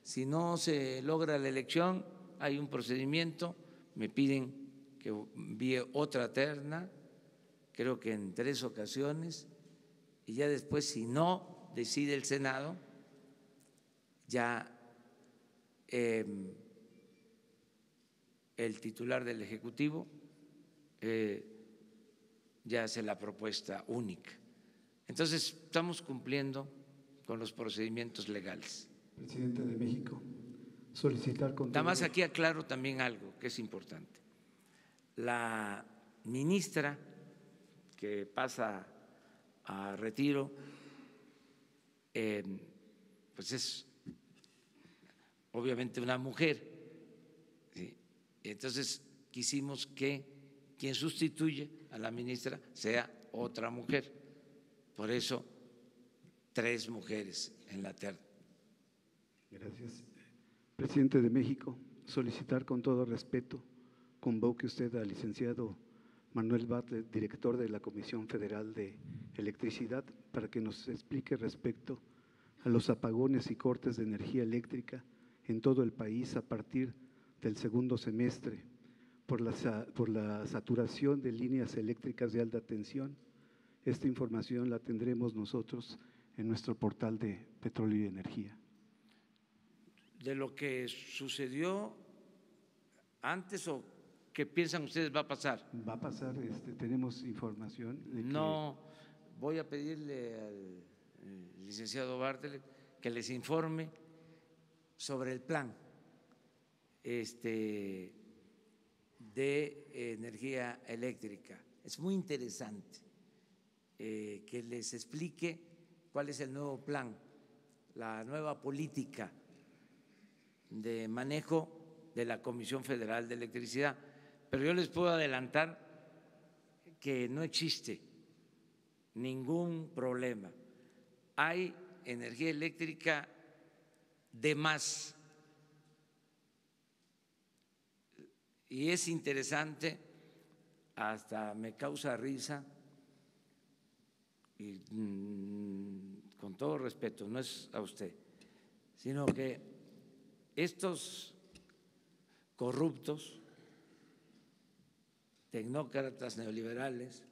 Si no se logra la elección, hay un procedimiento, me piden que envíe otra terna, creo que en 3 ocasiones, y ya después, si no decide el Senado, ya el titular del Ejecutivo ya hace la propuesta única. Entonces, estamos cumpliendo con los procedimientos legales. Presidente de México, solicitar con… Nada más aquí aclaro también algo que es importante. La ministra que pasa a retiro, pues es obviamente una mujer, ¿sí? Entonces quisimos que quien sustituye a la ministra sea otra mujer, por eso 3 mujeres en la terna. Gracias. Presidente de México, solicitar con todo respeto, convoque usted al licenciado Manuel Bartlett, director de la Comisión Federal de Electricidad, para que nos explique respecto a los apagones y cortes de energía eléctrica en todo el país a partir del segundo semestre por la saturación de líneas eléctricas de alta tensión. Esta información la tendremos nosotros en nuestro portal de Petróleo y Energía. ¿De lo que sucedió antes o qué piensan ustedes va a pasar? Va a pasar, tenemos información de que… No, voy a pedirle al licenciado Bartlett que les informe sobre el plan de energía eléctrica. Es muy interesante que les explique cuál es el nuevo plan, la nueva política de manejo de la Comisión Federal de Electricidad. Pero yo les puedo adelantar que no existe ningún problema. Hay energía eléctrica de más. Y es interesante, hasta me causa risa, y con todo respeto, no es a usted, sino que estos corruptos, tecnócratas neoliberales,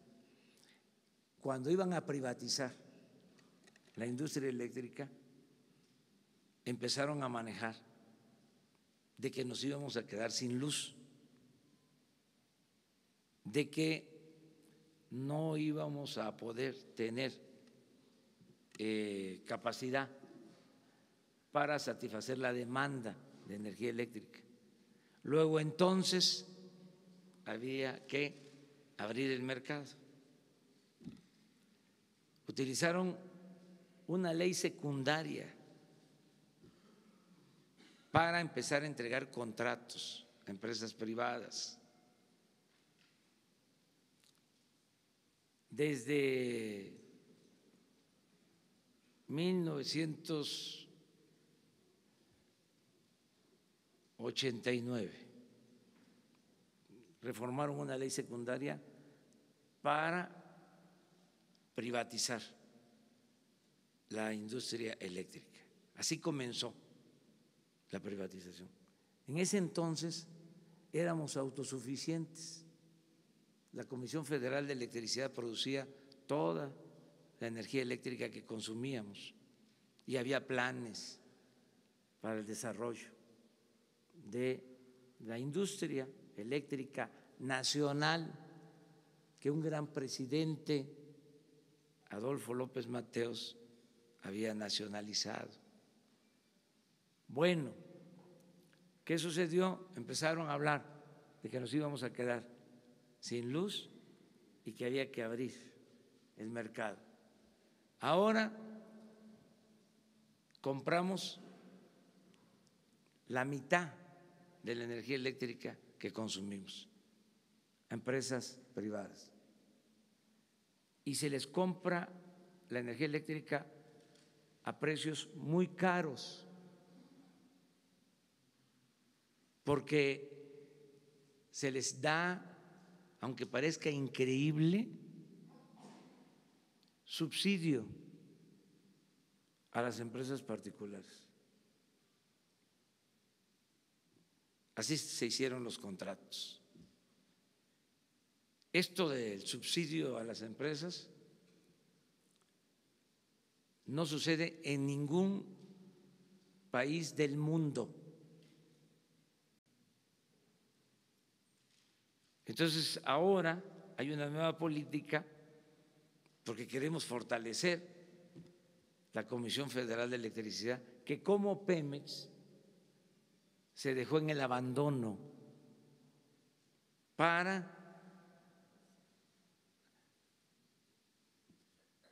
cuando iban a privatizar la industria eléctrica, empezaron a manejar de que nos íbamos a quedar sin luz, de que no íbamos a poder tener capacidad para satisfacer la demanda de energía eléctrica. Luego entonces había que abrir el mercado. Utilizaron una ley secundaria para empezar a entregar contratos a empresas privadas. Desde 1989 reformaron una ley secundaria para privatizar la industria eléctrica. Así comenzó la privatización. En ese entonces éramos autosuficientes. La Comisión Federal de Electricidad producía toda la energía eléctrica que consumíamos y había planes para el desarrollo de la industria eléctrica nacional que un gran presidente, Adolfo López Mateos, había nacionalizado. Bueno, ¿qué sucedió? Empezaron a hablar de que nos íbamos a quedar sin luz y que había que abrir el mercado. Ahora compramos la mitad de la energía eléctrica que consumimos a empresas privadas y se les compra la energía eléctrica a precios muy caros porque se les da, aunque parezca increíble, subsidio a las empresas particulares. Así se hicieron los contratos. Esto del subsidio a las empresas no sucede en ningún país del mundo. Entonces, ahora hay una nueva política porque queremos fortalecer la Comisión Federal de Electricidad, que como Pemex se dejó en el abandono para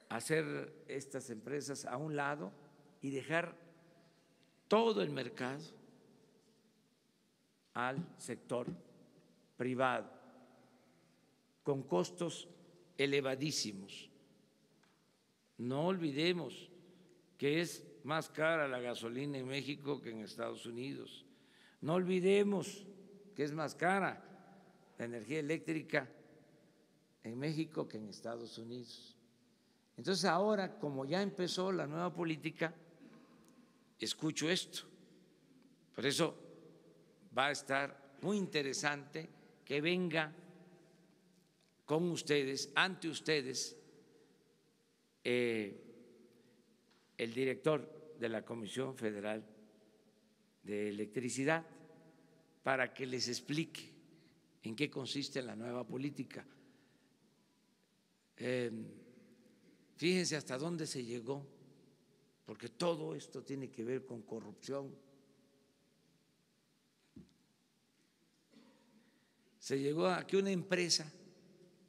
hacer estas empresas a un lado y dejar todo el mercado al sector privado, con costos elevadísimos. No olvidemos que es más cara la gasolina en México que en Estados Unidos. No olvidemos que es más cara la energía eléctrica en México que en Estados Unidos. Entonces ahora, como ya empezó la nueva política, escucho esto. Por eso va a estar muy interesante que venga con ustedes, ante ustedes, el director de la Comisión Federal de Electricidad para que les explique en qué consiste la nueva política. Fíjense hasta dónde se llegó, porque todo esto tiene que ver con corrupción. Se llegó a que una empresa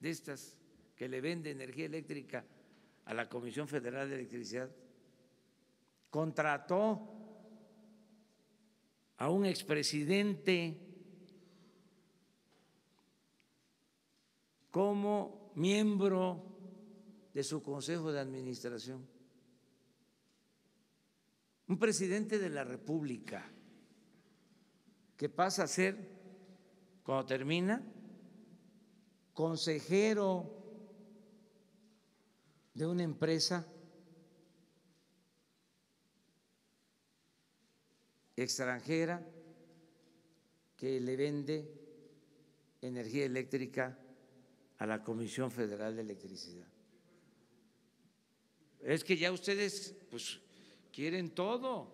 de estas que le vende energía eléctrica a la Comisión Federal de Electricidad contrató a un expresidente como miembro de su consejo de administración. Un presidente de la República que pasa a ser, cuando termina, consejero de una empresa extranjera que le vende energía eléctrica a la Comisión Federal de Electricidad. Es que ya ustedes pues quieren todo.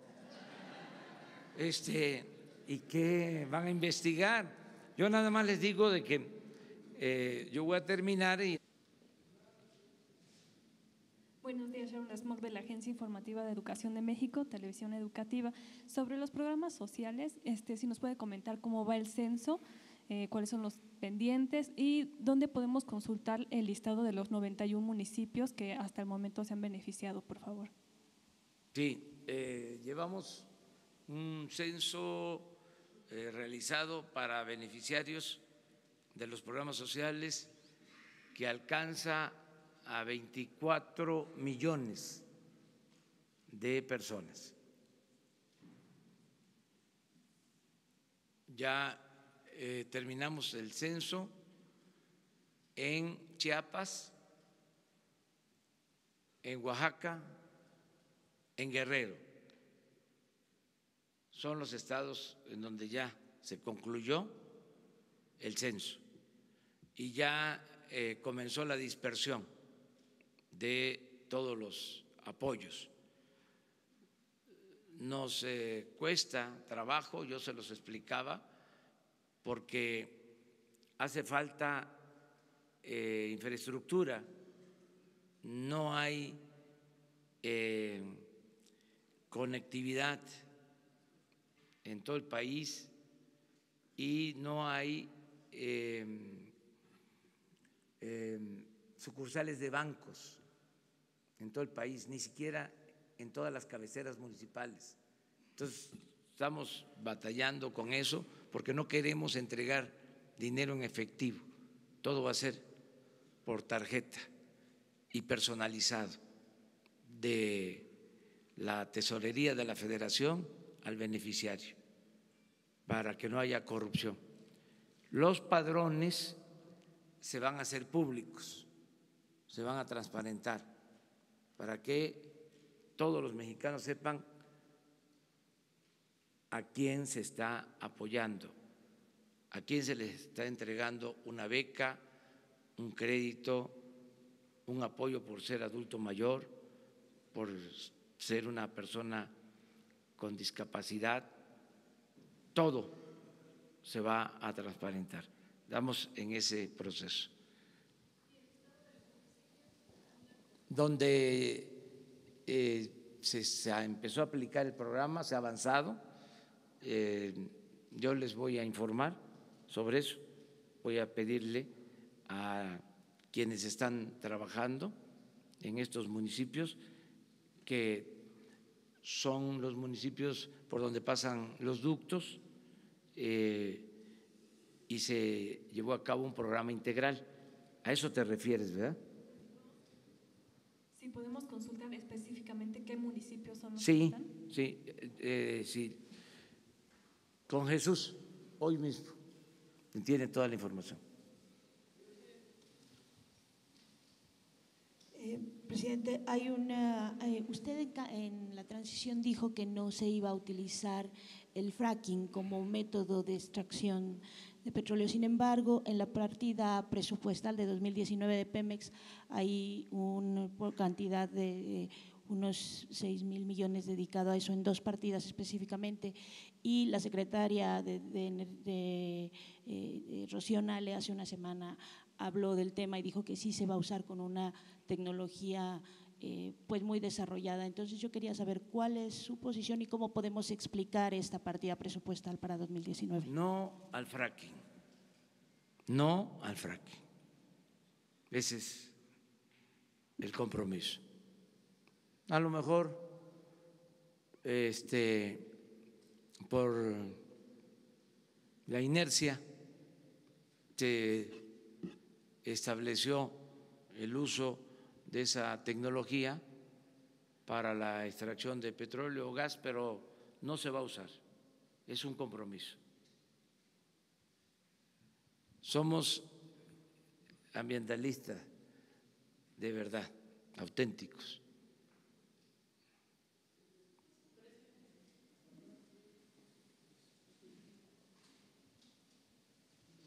¿Y qué van a investigar? Yo nada más les digo de que yo voy a terminar y… Buenos días, Sharon Smog de la Agencia Informativa de Educación de México, Televisión Educativa. Sobre los programas sociales, si nos puede comentar cómo va el censo, cuáles son los pendientes y dónde podemos consultar el listado de los 91 municipios que hasta el momento se han beneficiado, por favor. Sí, llevamos un censo realizado para beneficiarios de los programas sociales que alcanza a 24 millones de personas. Ya terminamos el censo en Chiapas, en Oaxaca, en Guerrero. Son los estados en donde ya se concluyó el censo y ya comenzó la dispersión de todos los apoyos. Nos cuesta trabajo, yo se los explicaba, porque hace falta infraestructura, no hay conectividad en todo el país y no hay sucursales de bancos en todo el país, ni siquiera en todas las cabeceras municipales. Entonces, estamos batallando con eso porque no queremos entregar dinero en efectivo. Todo va a ser por tarjeta y personalizado de la tesorería de la Federación al beneficiario para que no haya corrupción. Los padrones se van a hacer públicos, se van a transparentar para que todos los mexicanos sepan a quién se está apoyando, a quién se les está entregando una beca, un crédito, un apoyo por ser adulto mayor, por ser una persona con discapacidad. Todo se va a transparentar. Estamos en ese proceso. Donde se empezó a aplicar el programa, se ha avanzado. Yo les voy a informar sobre eso. Voy a pedirle a quienes están trabajando en estos municipios, que son los municipios por donde pasan los ductos, y se llevó a cabo un programa integral. A eso te refieres, ¿verdad? Sí, podemos consultar específicamente qué municipios son los Sí, que están. sí. Con Jesús, hoy mismo, tiene toda la información. Presidente, hay usted en la transición dijo que no se iba a utilizar el fracking como método de extracción de petróleo. Sin embargo, en la partida presupuestal de 2019 de Pemex hay una cantidad de unos 6,000 millones dedicado a eso en dos partidas específicamente, y la secretaria de Rocío Nale hace una semana habló del tema y dijo que sí se va a usar con una tecnología pues muy desarrollada. Entonces yo quería saber cuál es su posición y cómo podemos explicar esta partida presupuestal para 2019. No al fracking, no al fracking. Ese es el compromiso. A lo mejor por la inercia se estableció el uso de esa tecnología para la extracción de petróleo o gas, pero no se va a usar, es un compromiso. Somos ambientalistas de verdad, auténticos.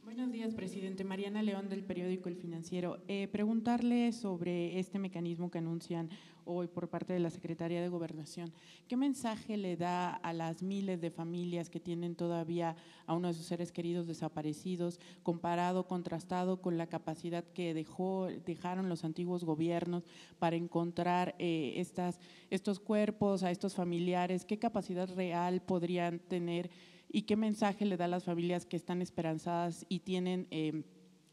Buenos días, presidente. Mariana León, del periódico El Financiero. Preguntarle sobre este mecanismo que anuncian hoy por parte de la Secretaría de Gobernación. ¿Qué mensaje le da a las miles de familias que tienen todavía a uno de sus seres queridos desaparecidos, comparado, contrastado con la capacidad que dejaron los antiguos gobiernos para encontrar estos cuerpos, a estos familiares? ¿Qué capacidad real podrían tener? ¿Y qué mensaje le da a las familias que están esperanzadas y tienen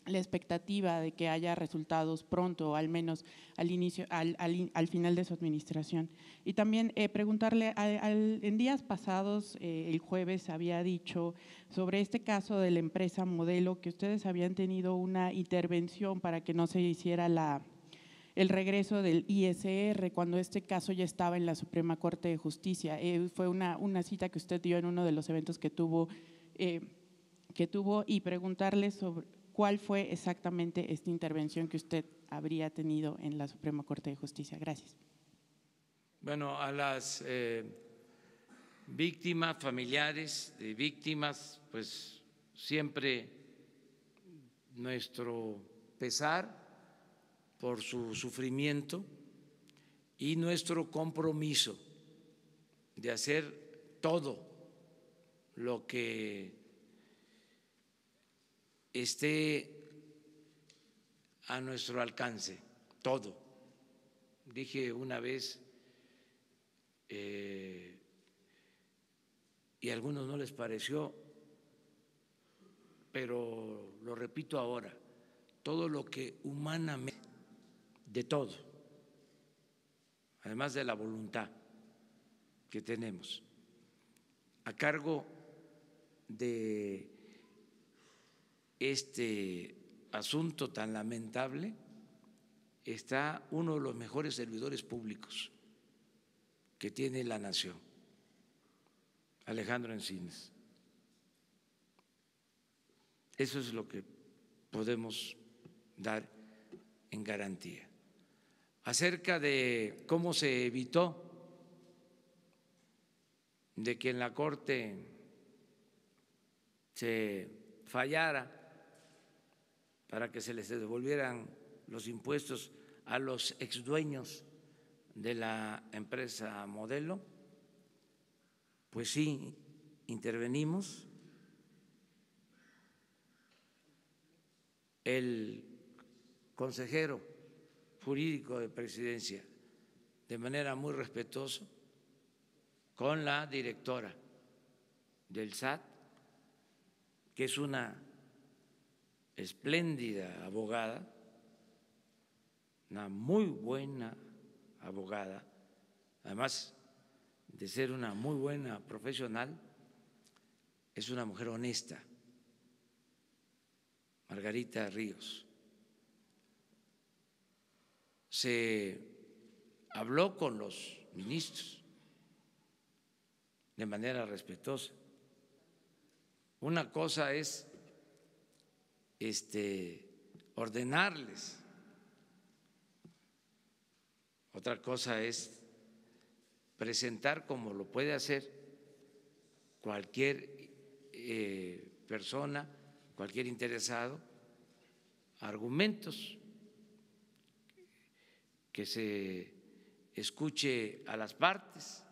la expectativa de que haya resultados pronto, al menos al final de su administración? Y también preguntarle, en días pasados, el jueves había dicho sobre este caso de la empresa Modelo, que ustedes habían tenido una intervención para que no se hiciera el regreso del ISR, cuando este caso ya estaba en la Suprema Corte de Justicia. Fue una cita que usted dio en uno de los eventos que tuvo, y preguntarle sobre cuál fue exactamente esta intervención que usted habría tenido en la Suprema Corte de Justicia. Gracias. Bueno, a las víctimas, familiares de víctimas, pues siempre nuestro pesar por su sufrimiento y nuestro compromiso de hacer todo lo que esté a nuestro alcance, todo. Dije una vez, y a algunos no les pareció, pero lo repito ahora, todo lo que humanamente, de todo, además de la voluntad que tenemos, a cargo de este asunto tan lamentable está uno de los mejores servidores públicos que tiene la nación, Alejandro Encinas. Eso es lo que podemos dar en garantía. Acerca de cómo se evitó de que en la Corte se fallara para que se les devolvieran los impuestos a los exdueños de la empresa Modelo, pues sí, intervenimos. El consejero jurídico de Presidencia, de manera muy respetuosa, con la directora del SAT, que es una espléndida abogada, una muy buena abogada, además de ser una muy buena profesional, es una mujer honesta, Margarita Ríos. Se habló con los ministros de manera respetuosa. Una cosa es ordenarles, otra cosa es presentar, como lo puede hacer cualquier persona, cualquier interesado, argumentos, que se escuche a las partes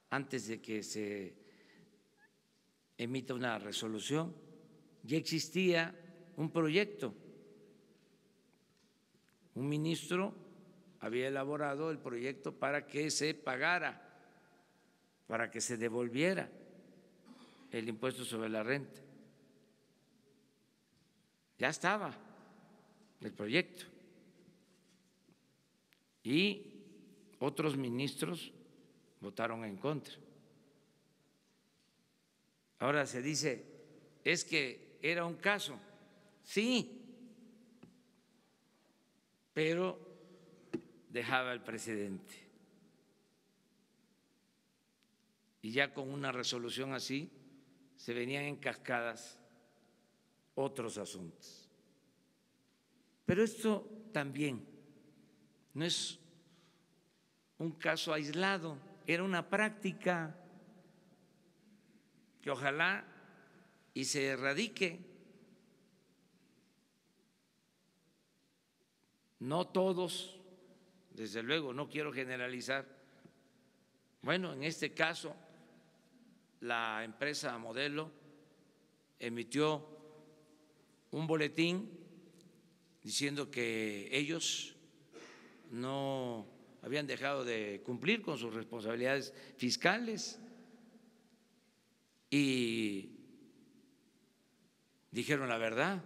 antes de que se emita una resolución. Ya existía un proyecto, un ministro había elaborado el proyecto para que se pagara, para que se devolviera el impuesto sobre la renta. Ya estaba el proyecto. Y otros ministros votaron en contra. Ahora se dice, es que era un caso, sí, pero dejaba el precedente. Y ya con una resolución así se venían en cascadas otros asuntos. Pero esto también no es un caso aislado, era una práctica que ojalá y se erradique. No todos, desde luego, no quiero generalizar. Bueno, en este caso, la empresa Modelo emitió un boletín diciendo que ellos no habían dejado de cumplir con sus responsabilidades fiscales y dijeron la verdad.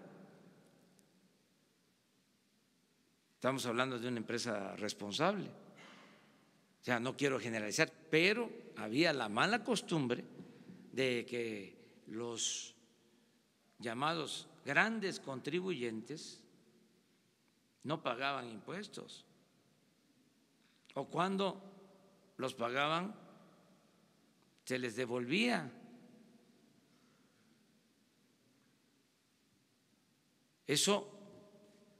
Estamos hablando de una empresa responsable. O sea, no quiero generalizar, pero había la mala costumbre de que los llamados grandes contribuyentes no pagaban impuestos, o cuando los pagaban se les devolvía. Eso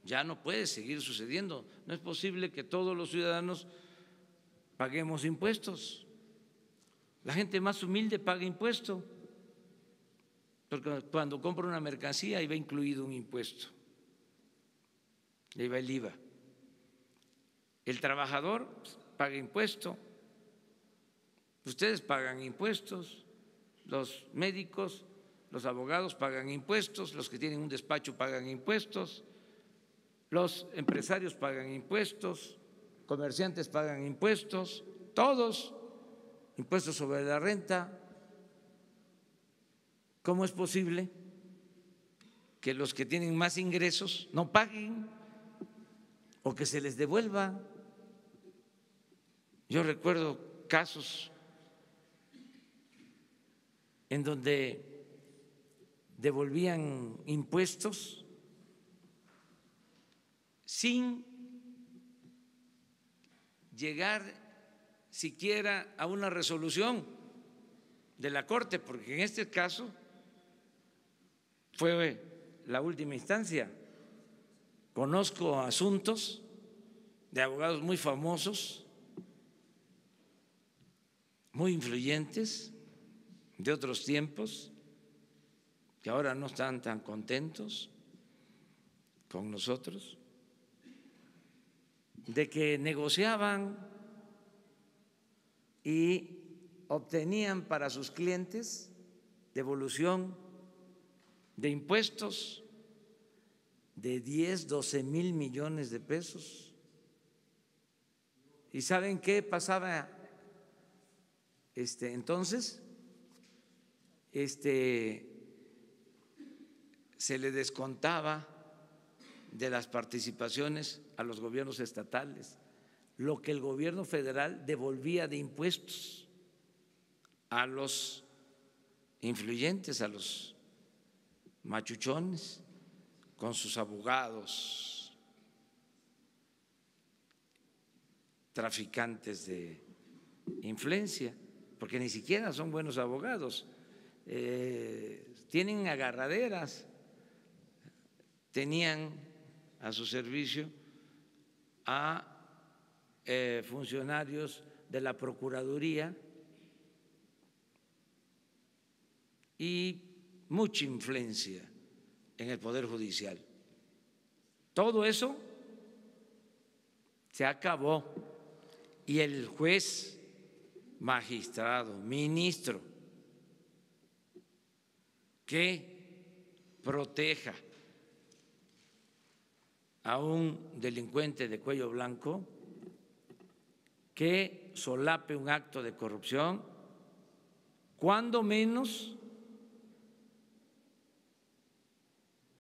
ya no puede seguir sucediendo. No es posible que todos los ciudadanos paguemos impuestos. La gente más humilde paga impuesto, porque cuando compra una mercancía ahí va incluido un impuesto, ahí va el IVA. El trabajador paga impuesto, ustedes pagan impuestos, los médicos, los abogados pagan impuestos, los que tienen un despacho pagan impuestos, los empresarios pagan impuestos, comerciantes pagan impuestos, todos, impuestos sobre la renta. ¿Cómo es posible que los que tienen más ingresos no paguen o que se les devuelva? Yo recuerdo casos en donde devolvían impuestos sin llegar siquiera a una resolución de la Corte, porque en este caso fue la última instancia. Conozco asuntos de abogados muy famosos, muy influyentes de otros tiempos, que ahora no están tan contentos con nosotros, de que negociaban y obtenían para sus clientes devolución de impuestos de 10, 12 mil millones de pesos. ¿Y saben qué pasaba entonces? Se le descontaba de las participaciones a los gobiernos estatales lo que el gobierno federal devolvía de impuestos a los influyentes, a los machuchones, con sus abogados, traficantes de influencia, porque ni siquiera son buenos abogados, tienen agarraderas, tenían a su servicio a funcionarios de la Procuraduría y mucha influencia en el Poder Judicial. Todo eso se acabó y el juez, magistrado, ministro que proteja a un delincuente de cuello blanco, que solape un acto de corrupción, cuando menos